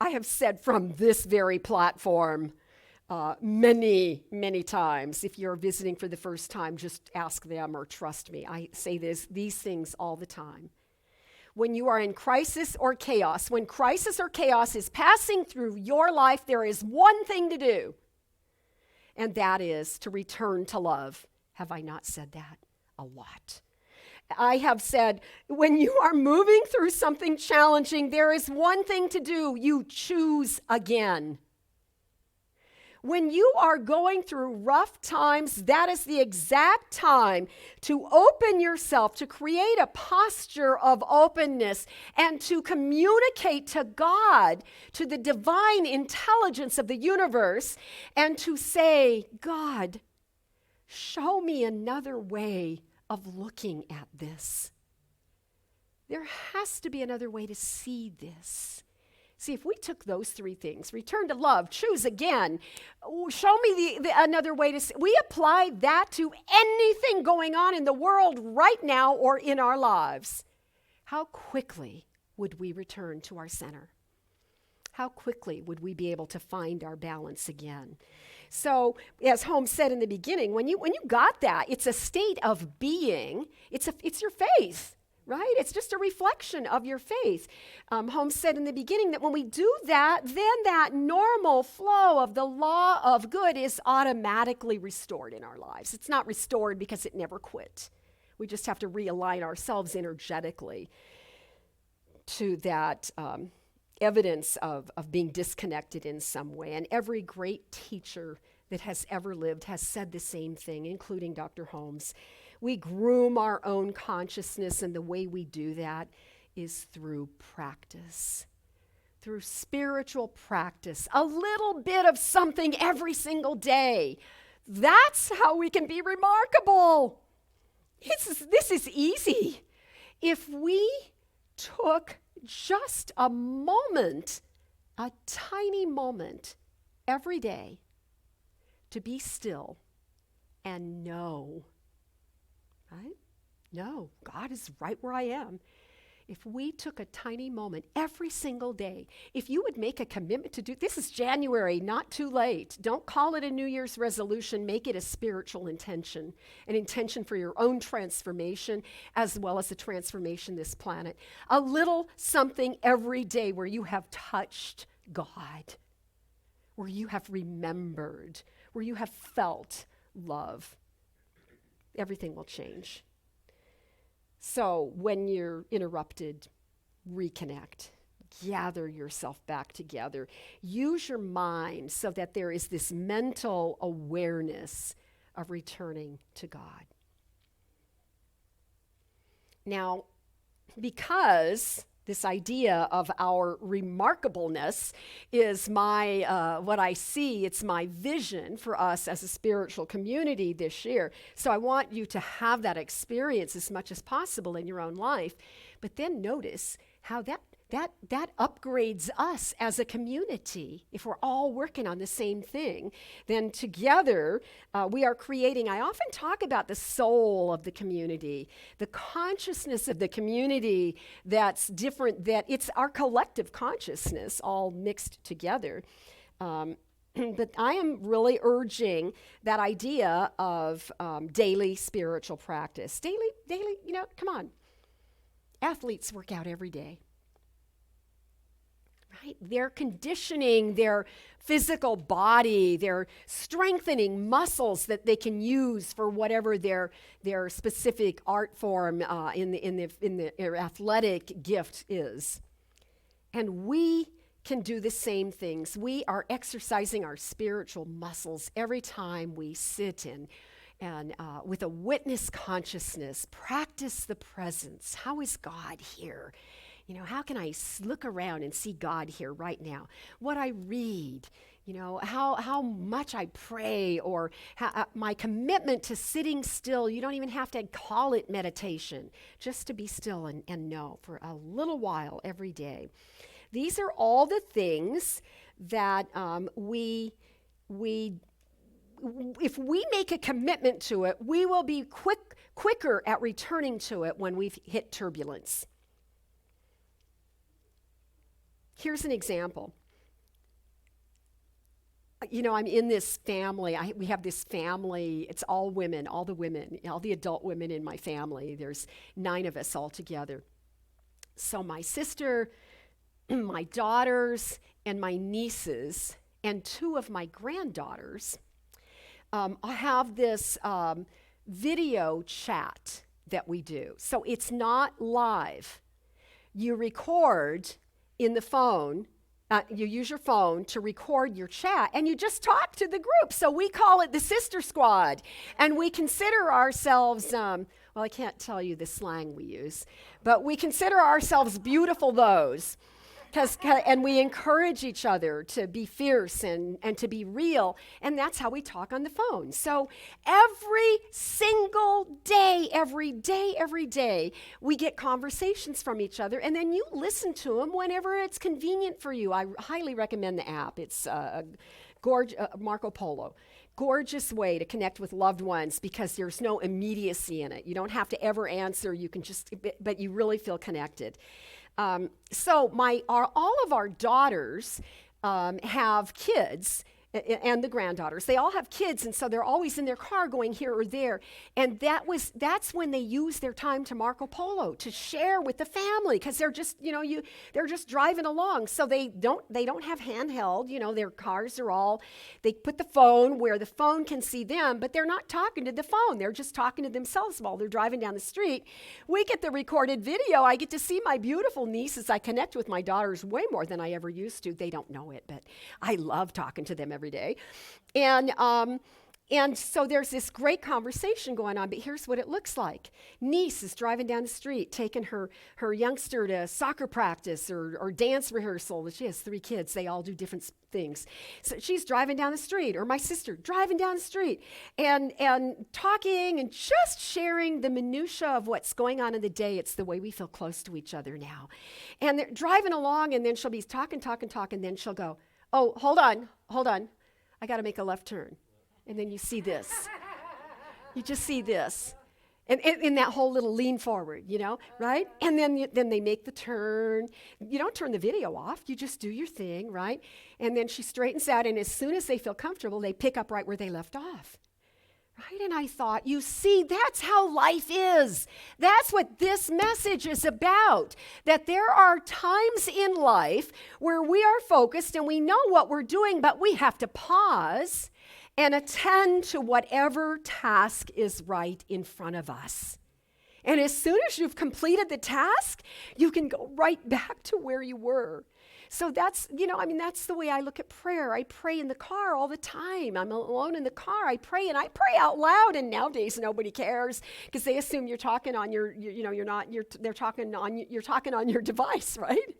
I have said from this very platform many, many times, if you're visiting for the first time, just ask them or trust me. I say these things all the time. When you are in crisis or chaos, when crisis or chaos is passing through your life, there is one thing to do, and that is to return to love. Have I not said that? A lot. I have said, when you are moving through something challenging, there is one thing to do: you choose again. When you are going through rough times, that is the exact time to open yourself, to create a posture of openness, and to communicate to God, to the divine intelligence of the universe, and to say, God, show me another way of looking at this. There has to be another way to see this. See, if we took those three things, return to love, choose again, show me another way to see, we apply that to anything going on in the world right now or in our lives, how quickly would we return to our center? How quickly would we be able to find our balance again? So, as Holmes said in the beginning, when you got that, it's a state of being. It's your faith, right? It's just a reflection of your faith. Holmes said in the beginning that when we do that, then that normal flow of the law of good is automatically restored in our lives. It's not restored because it never quit. We just have to realign ourselves energetically to that evidence of being disconnected in some way. And every great teacher that has ever lived has said the same thing, including Dr. Holmes. We groom our own consciousness, and the way we do that is through practice, through spiritual practice, a little bit of something every single day. That's how we can be remarkable. This is easy. If we took just a moment, a tiny moment every day to be still and know, right? No, God is right where I am. If we took a tiny moment every single day, if you would make a commitment to do, this is January, not too late. Don't call it a New Year's resolution, make it a spiritual intention, an intention for your own transformation as well as the transformation of this planet. A little something every day where you have touched God, where you have remembered, where you have felt love. Everything will change. So when you're interrupted, reconnect. Gather yourself back together. Use your mind so that there is this mental awareness of returning to God. Now, because this idea of our remarkableness is what I see, it's my vision for us as a spiritual community this year. So I want you to have that experience as much as possible in your own life. But then notice how that upgrades us as a community. If we're all working on the same thing, then together we are creating, I often talk about the soul of the community, the consciousness of the community that's different, that it's our collective consciousness all mixed together. But I am really urging that idea of daily spiritual practice. Daily, come on. Athletes work out every day. Right? They're conditioning their physical body, they're strengthening muscles that they can use for whatever their specific art form in their athletic gift is. And we can do the same things. We are exercising our spiritual muscles every time we sit and with a witness consciousness, practice the presence. How is God here? How can I look around and see God here right now? What I read, how much I pray, or my commitment to sitting still. You don't even have to call it meditation, just to be still and know for a little while every day. These are all the things that if we make a commitment to it, we will be quicker at returning to it when we've hit turbulence. Here's an example. I'm in this family. We have this family. It's all women, all the adult women in my family. There's 9 of us all together. So my sister, my daughters, and my nieces, and 2 of my granddaughters have this video chat that we do. So it's not live. You record in the phone. You use your phone to record your chat, and you just talk to the group. So we call it the Sister Squad, and we consider ourselves, well, I can't tell you the slang we use, but we consider ourselves beautiful those. And we encourage each other to be fierce and to be real, and that's how we talk on the phone. So every single day, every day, we get conversations from each other, and then you listen to them whenever it's convenient for you. I highly recommend the app. It's Marco Polo. Gorgeous way to connect with loved ones because there's no immediacy in it. You don't have to ever answer. You can just, but you really feel connected. So all of our daughters have kids, and the granddaughters. They all have kids, and so they're always in their car going here or there. And that's when they use their time to Marco Polo to share with the family, because they're just they're just driving along. So they don't have handheld. Their cars are all, they put the phone where the phone can see them, but they're not talking to the phone. They're just talking to themselves while they're driving down the street. We get the recorded video. I get to see my beautiful nieces. I connect with my daughters way more than I ever used to. They don't know it, but I love talking to them every day. And so there's this great conversation going on, but here's what it looks like. Niece is driving down the street, taking her youngster to soccer practice or dance rehearsal. She has 3 kids. They all do different things. So she's driving down the street, or my sister driving down the street and talking and just sharing the minutia of what's going on in the day. It's the way we feel close to each other now. And they're driving along, and then she'll be talking, and then she'll go, "Oh, hold on. I got to make a left turn." And then you see this. You just see this. And in that whole little lean forward, right? And then they make the turn. You don't turn the video off. You just do your thing, right? And then she straightens out, and as soon as they feel comfortable, they pick up right where they left off. Right? And I thought, you see, that's how life is. That's what this message is about. That there are times in life where we are focused and we know what we're doing, but we have to pause and attend to whatever task is right in front of us. And as soon as you've completed the task, you can go right back to where you were. So that's the way I look at prayer. I pray in the car all the time. I'm alone in the car. I pray, and I pray out loud. And nowadays nobody cares because they assume you're talking on you're talking on your device, right?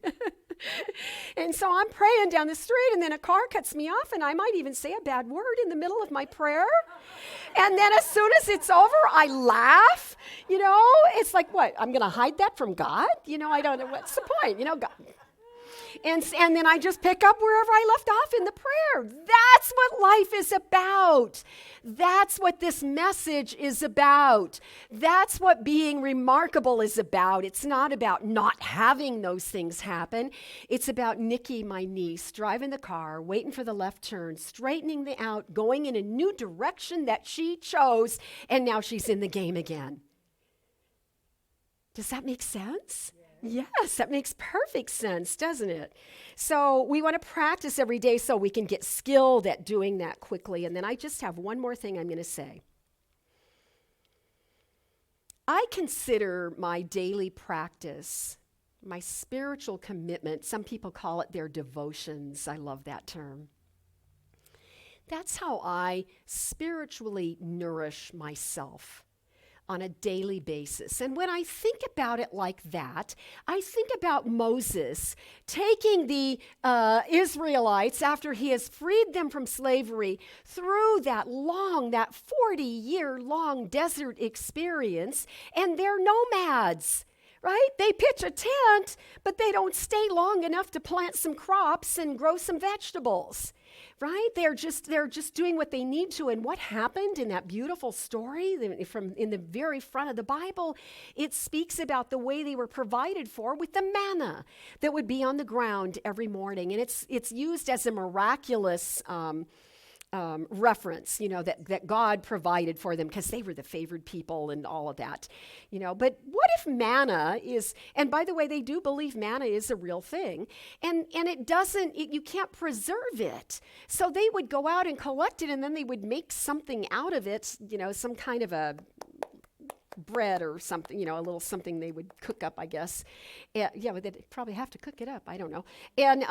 And so I'm praying down the street, and then a car cuts me off, and I might even say a bad word in the middle of my prayer. And then as soon as it's over, I laugh. It's like, what? I'm going to hide that from God? I don't know. What's the point? God. And then I just pick up wherever I left off in the prayer. That's what life is about. That's what this message is about. That's what being remarkable is about. It's not about not having those things happen. It's about Nikki, my niece, driving the car, waiting for the left turn, straightening out, going in a new direction that she chose, and now she's in the game again. Does that make sense? Yes, that makes perfect sense, doesn't it? So we want to practice every day so we can get skilled at doing that quickly. And then I just have one more thing I'm going to say. I consider my daily practice, my spiritual commitment, some people call it their devotions. I love that term. That's how I spiritually nourish myself on a daily basis. And when I think about it like that, I think about Moses taking the Israelites after he has freed them from slavery through that 40-year-long desert experience, and they're nomads. Right? They pitch a tent, but they don't stay long enough to plant some crops and grow some vegetables. Right? They're just doing what they need to. And what happened in that beautiful story from in the very front of the Bible, it speaks about the way they were provided for with the manna that would be on the ground every morning. And it's used as a miraculous reference, that God provided for them because they were the favored people and all of that, But what if manna is, and by the way, they do believe manna is a real thing, and you can't preserve it. So they would go out and collect it, and then they would make something out of it, some kind of a bread or something, a little something they would cook up, I guess. Yeah, but they'd probably have to cook it up. I don't know. And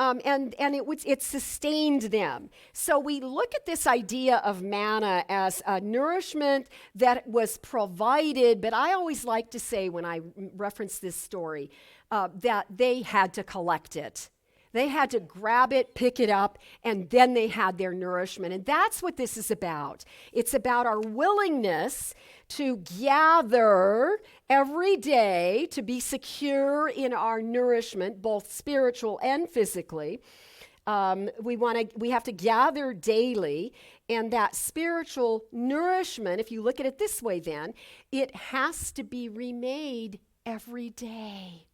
it sustained them. So we look at this idea of manna as a nourishment that was provided. But I always like to say when I reference this story that they had to collect it. They had to grab it, pick it up, and then they had their nourishment. And that's what this is about. It's about our willingness to gather every day to be secure in our nourishment, both spiritual and physically. We have to gather daily, and that spiritual nourishment, if you look at it this way then, it has to be remade every day.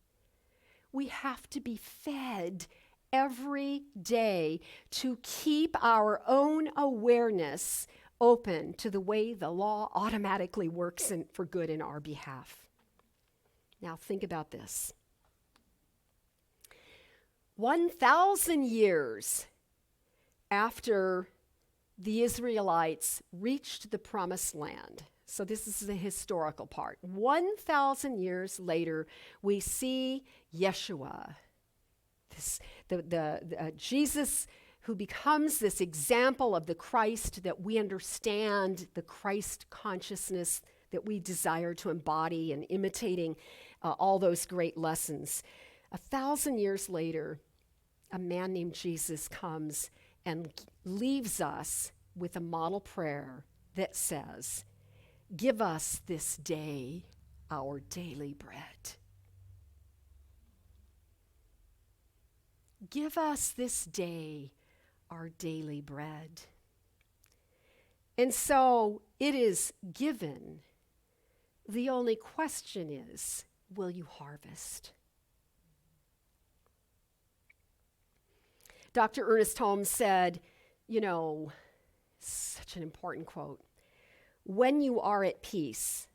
We have to be fed every day to keep our own awareness open to the way the law automatically works for good in our behalf. Now think about this. 1,000 years after the Israelites reached the promised land, so this is the historical part. 1,000 years later, we see Yeshua, Jesus, who becomes this example of the Christ that we understand, the Christ consciousness that we desire to embody, and imitating all those great lessons. 1,000 years later, a man named Jesus comes and leaves us with a model prayer that says, "Give us this day our daily bread." Give us this day our daily bread. And so it is given. The only question is, will you harvest? Dr. Ernest Holmes said, such an important quote, "When you are at peace,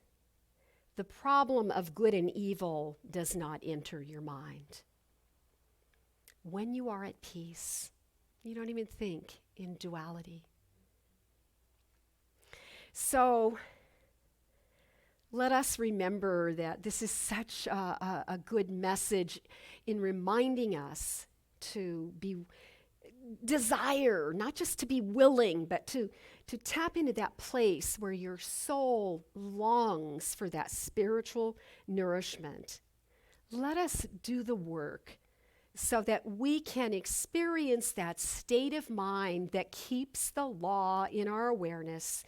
the problem of good and evil does not enter your mind." When you are at peace, you don't even think in duality. So let us remember that this is such a good message in reminding us to desire, not just to be willing, but to tap into that place where your soul longs for that spiritual nourishment. Let us do the work so that we can experience that state of mind that keeps the law in our awareness,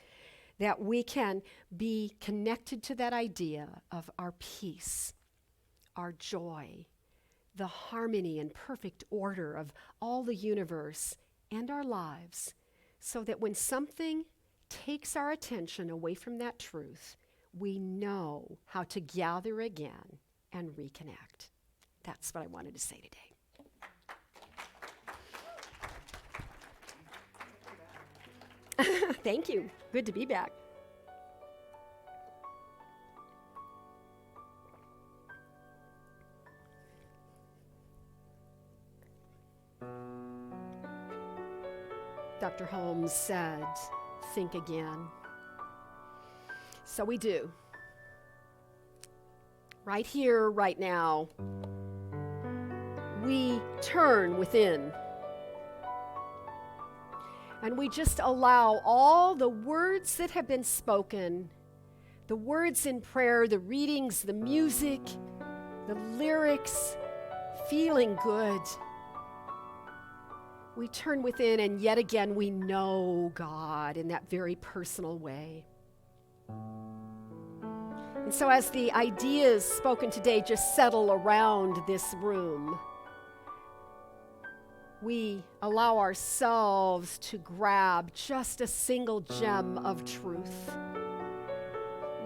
that we can be connected to that idea of our peace, our joy, the harmony and perfect order of all the universe and our lives, so that when something takes our attention away from that truth, we know how to gather again and reconnect. That's what I wanted to say today. Thank you. Good to be back. Dr. Holmes said, "Think again." So we do. Right here, right now, we turn within. And we just allow all the words that have been spoken, the words in prayer, the readings, the music, the lyrics, feeling good. We turn within, and yet again we know God in that very personal way. And so as the ideas spoken today just settle around this room, we allow ourselves to grab just a single gem of truth.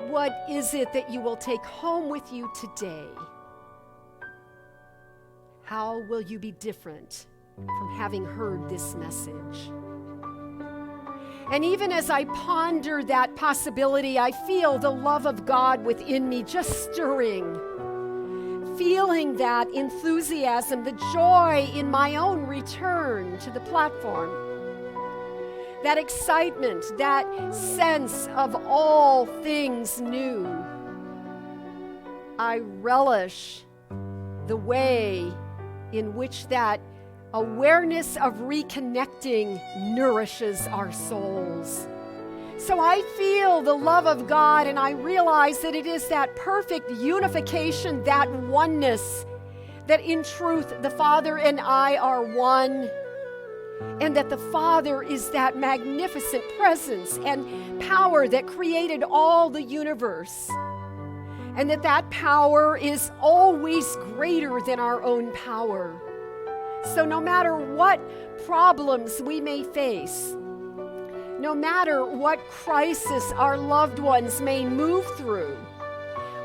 What is it that you will take home with you today? How will you be different from having heard this message? And even as I ponder that possibility, I feel the love of God within me just stirring, feeling that enthusiasm, the joy in my own return to the platform, that excitement, that sense of all things new, I relish the way in which that awareness of reconnecting nourishes our souls. So I feel the love of God, and I realize that it is that perfect unification, that oneness, that in truth the Father and I are one, and that the Father is that magnificent presence and power that created all the universe, and that power is always greater than our own power. So no matter what problems we may face, no matter what crisis our loved ones may move through,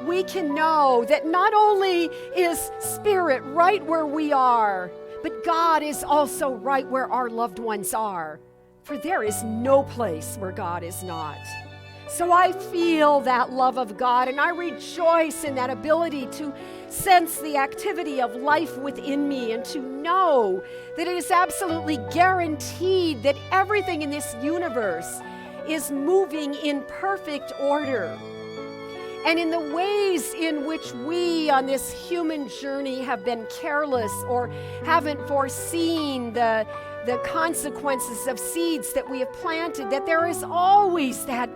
we can know that not only is Spirit right where we are, but God is also right where our loved ones are. For there is no place where God is not. So I feel that love of God, and I rejoice in that ability to sense the activity of life within me, and to know that it is absolutely guaranteed that everything in this universe is moving in perfect order. And in the ways in which we on this human journey have been careless or haven't foreseen the consequences of seeds that we have planted, that there is always that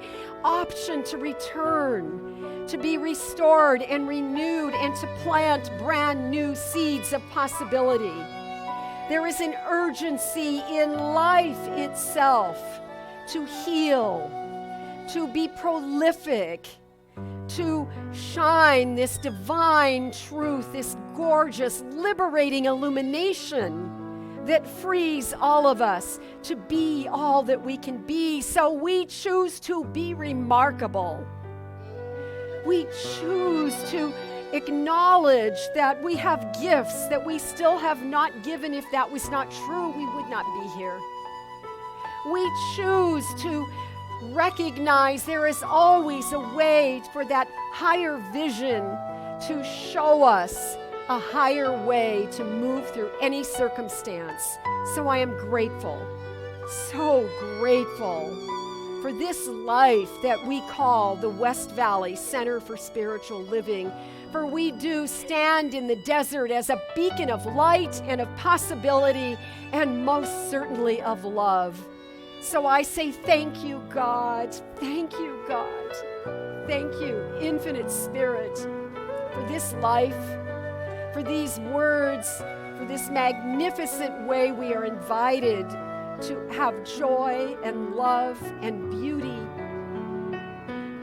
option to return, to be restored and renewed, and to plant brand new seeds of possibility. There is an urgency in life itself to heal, to be prolific, to shine this divine truth, this gorgeous, liberating illumination that frees all of us to be all that we can be. So we choose to be remarkable. We choose to acknowledge that we have gifts that we still have not given. If that was not true, we would not be here. We choose to recognize there is always a way for that higher vision to show us a higher way to move through any circumstance. So I am grateful, so grateful for this life that we call the West Valley Center for Spiritual Living. For we do stand in the desert as a beacon of light and of possibility, and most certainly of love. So I say thank you, God. Thank you, God. Thank you, Infinite Spirit, for this life, for these words, for this magnificent way we are invited to have joy and love and beauty,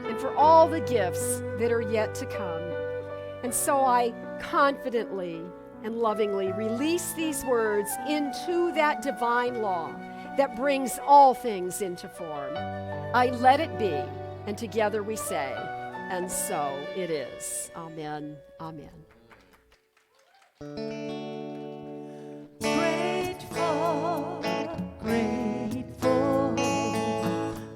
and for all the gifts that are yet to come. And so I confidently and lovingly release these words into that divine law that brings all things into form. I let it be, and together we say, and so it is. Amen. Amen. Grateful, grateful,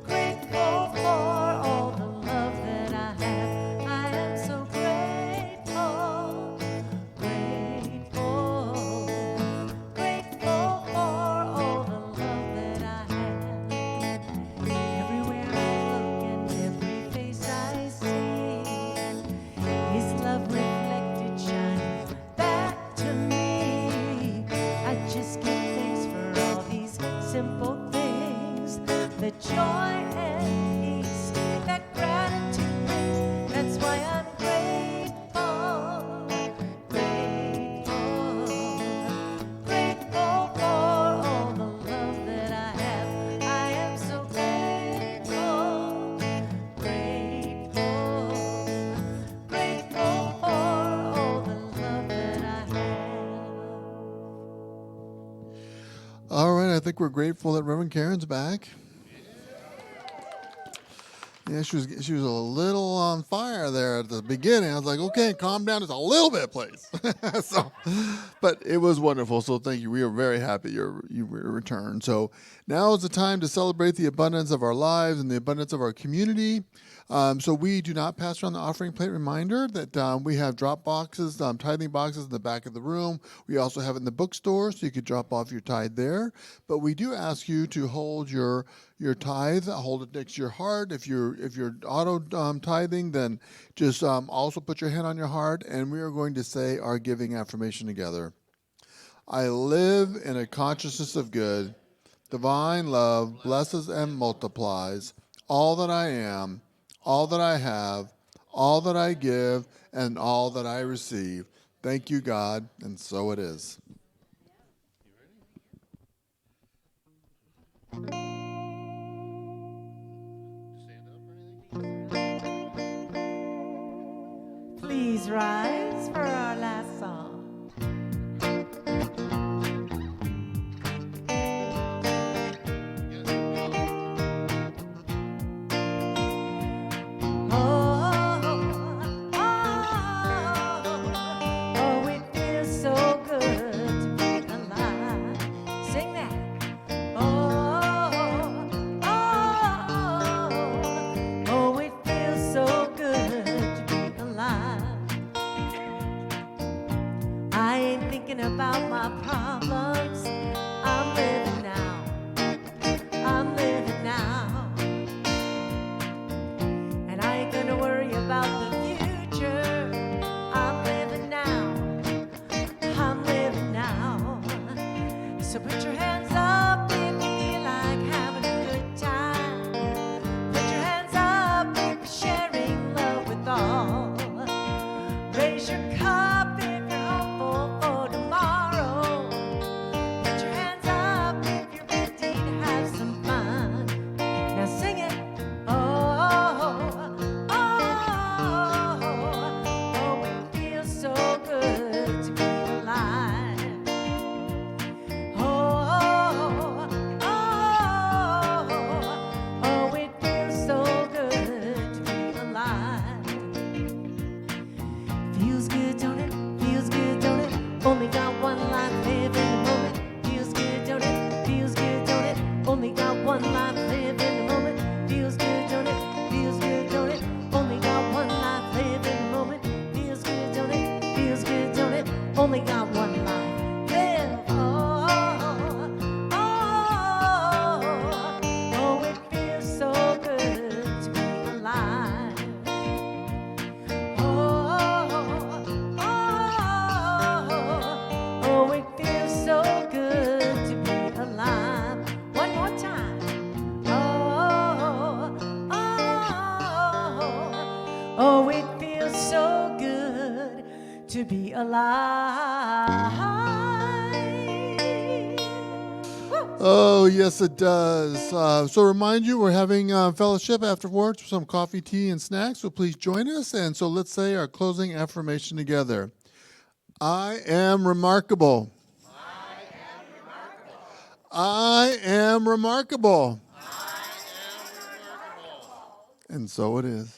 grateful for all the love that I have. I am so grateful, grateful, grateful for all the love that I have. Everywhere I look and every face I see, His love reflected shines back to me. I just give thanks for all these simple things, the joy and peace that gratitude brings. That's why I'm grateful, grateful, grateful for all the love that I have. I am so grateful, grateful, grateful for all the love that I have. All right, I think we're grateful that Reverend Karen's back. Yeah, she was a little on fire there at the beginning. I was like, okay, calm down just a little bit, please. But it was wonderful. So thank you. We are very happy you returned. So now is the time to celebrate the abundance of our lives and the abundance of our community. So we do not pass around the offering plate. Reminder that we have drop boxes, tithing boxes in the back of the room. We also have it in the bookstore, so you could drop off your tithe there. But we do ask you to hold your your tithe, hold it next to your heart. If you're auto tithing, then just also put your hand on your heart, and we are going to say our giving affirmation together. I live in a consciousness of good. Divine love blesses and multiplies all that I am, all that I have, all that I give, and all that I receive. Thank you, God, and so it is. Please rise for our last song. Oh, it feels so good to be alive. Sing that. Oh, it feels so good to be alive. I ain't thinking about my problems. I'm living now. I'm living now. And I ain't gonna worry about the future. I'm living now. I'm living now. So put your hands up if you feel like having a good time. Put your hands up if you're sharing love with all. Raise your cup if you're hopeful for tomorrow. Put your hands up if you're ready to have some fun. Now sing it. Oh, it feels so good to be alive. Oh, it feels so good to be alive. Feels good, don't it? Feels good, don't it? Only got one life, live in the moment. Feels good, don't it? Feels good, don't it? Only got one life, live in the moment. Feels good, don't it? Feels good, don't it? Only got one life, live in the moment. Feels good, don't it? Feels good, don't it? Only got one life, live. Oh, it feels so good to be alive. Oh, it feels so good to be alive. One more time. Oh, it feels so good to be alive. Woo! Oh, yes, it does. So remind you, we're having fellowship afterwards, some coffee, tea, and snacks. So please join us. And so let's say our closing affirmation together. I am remarkable. I am remarkable. And so it is.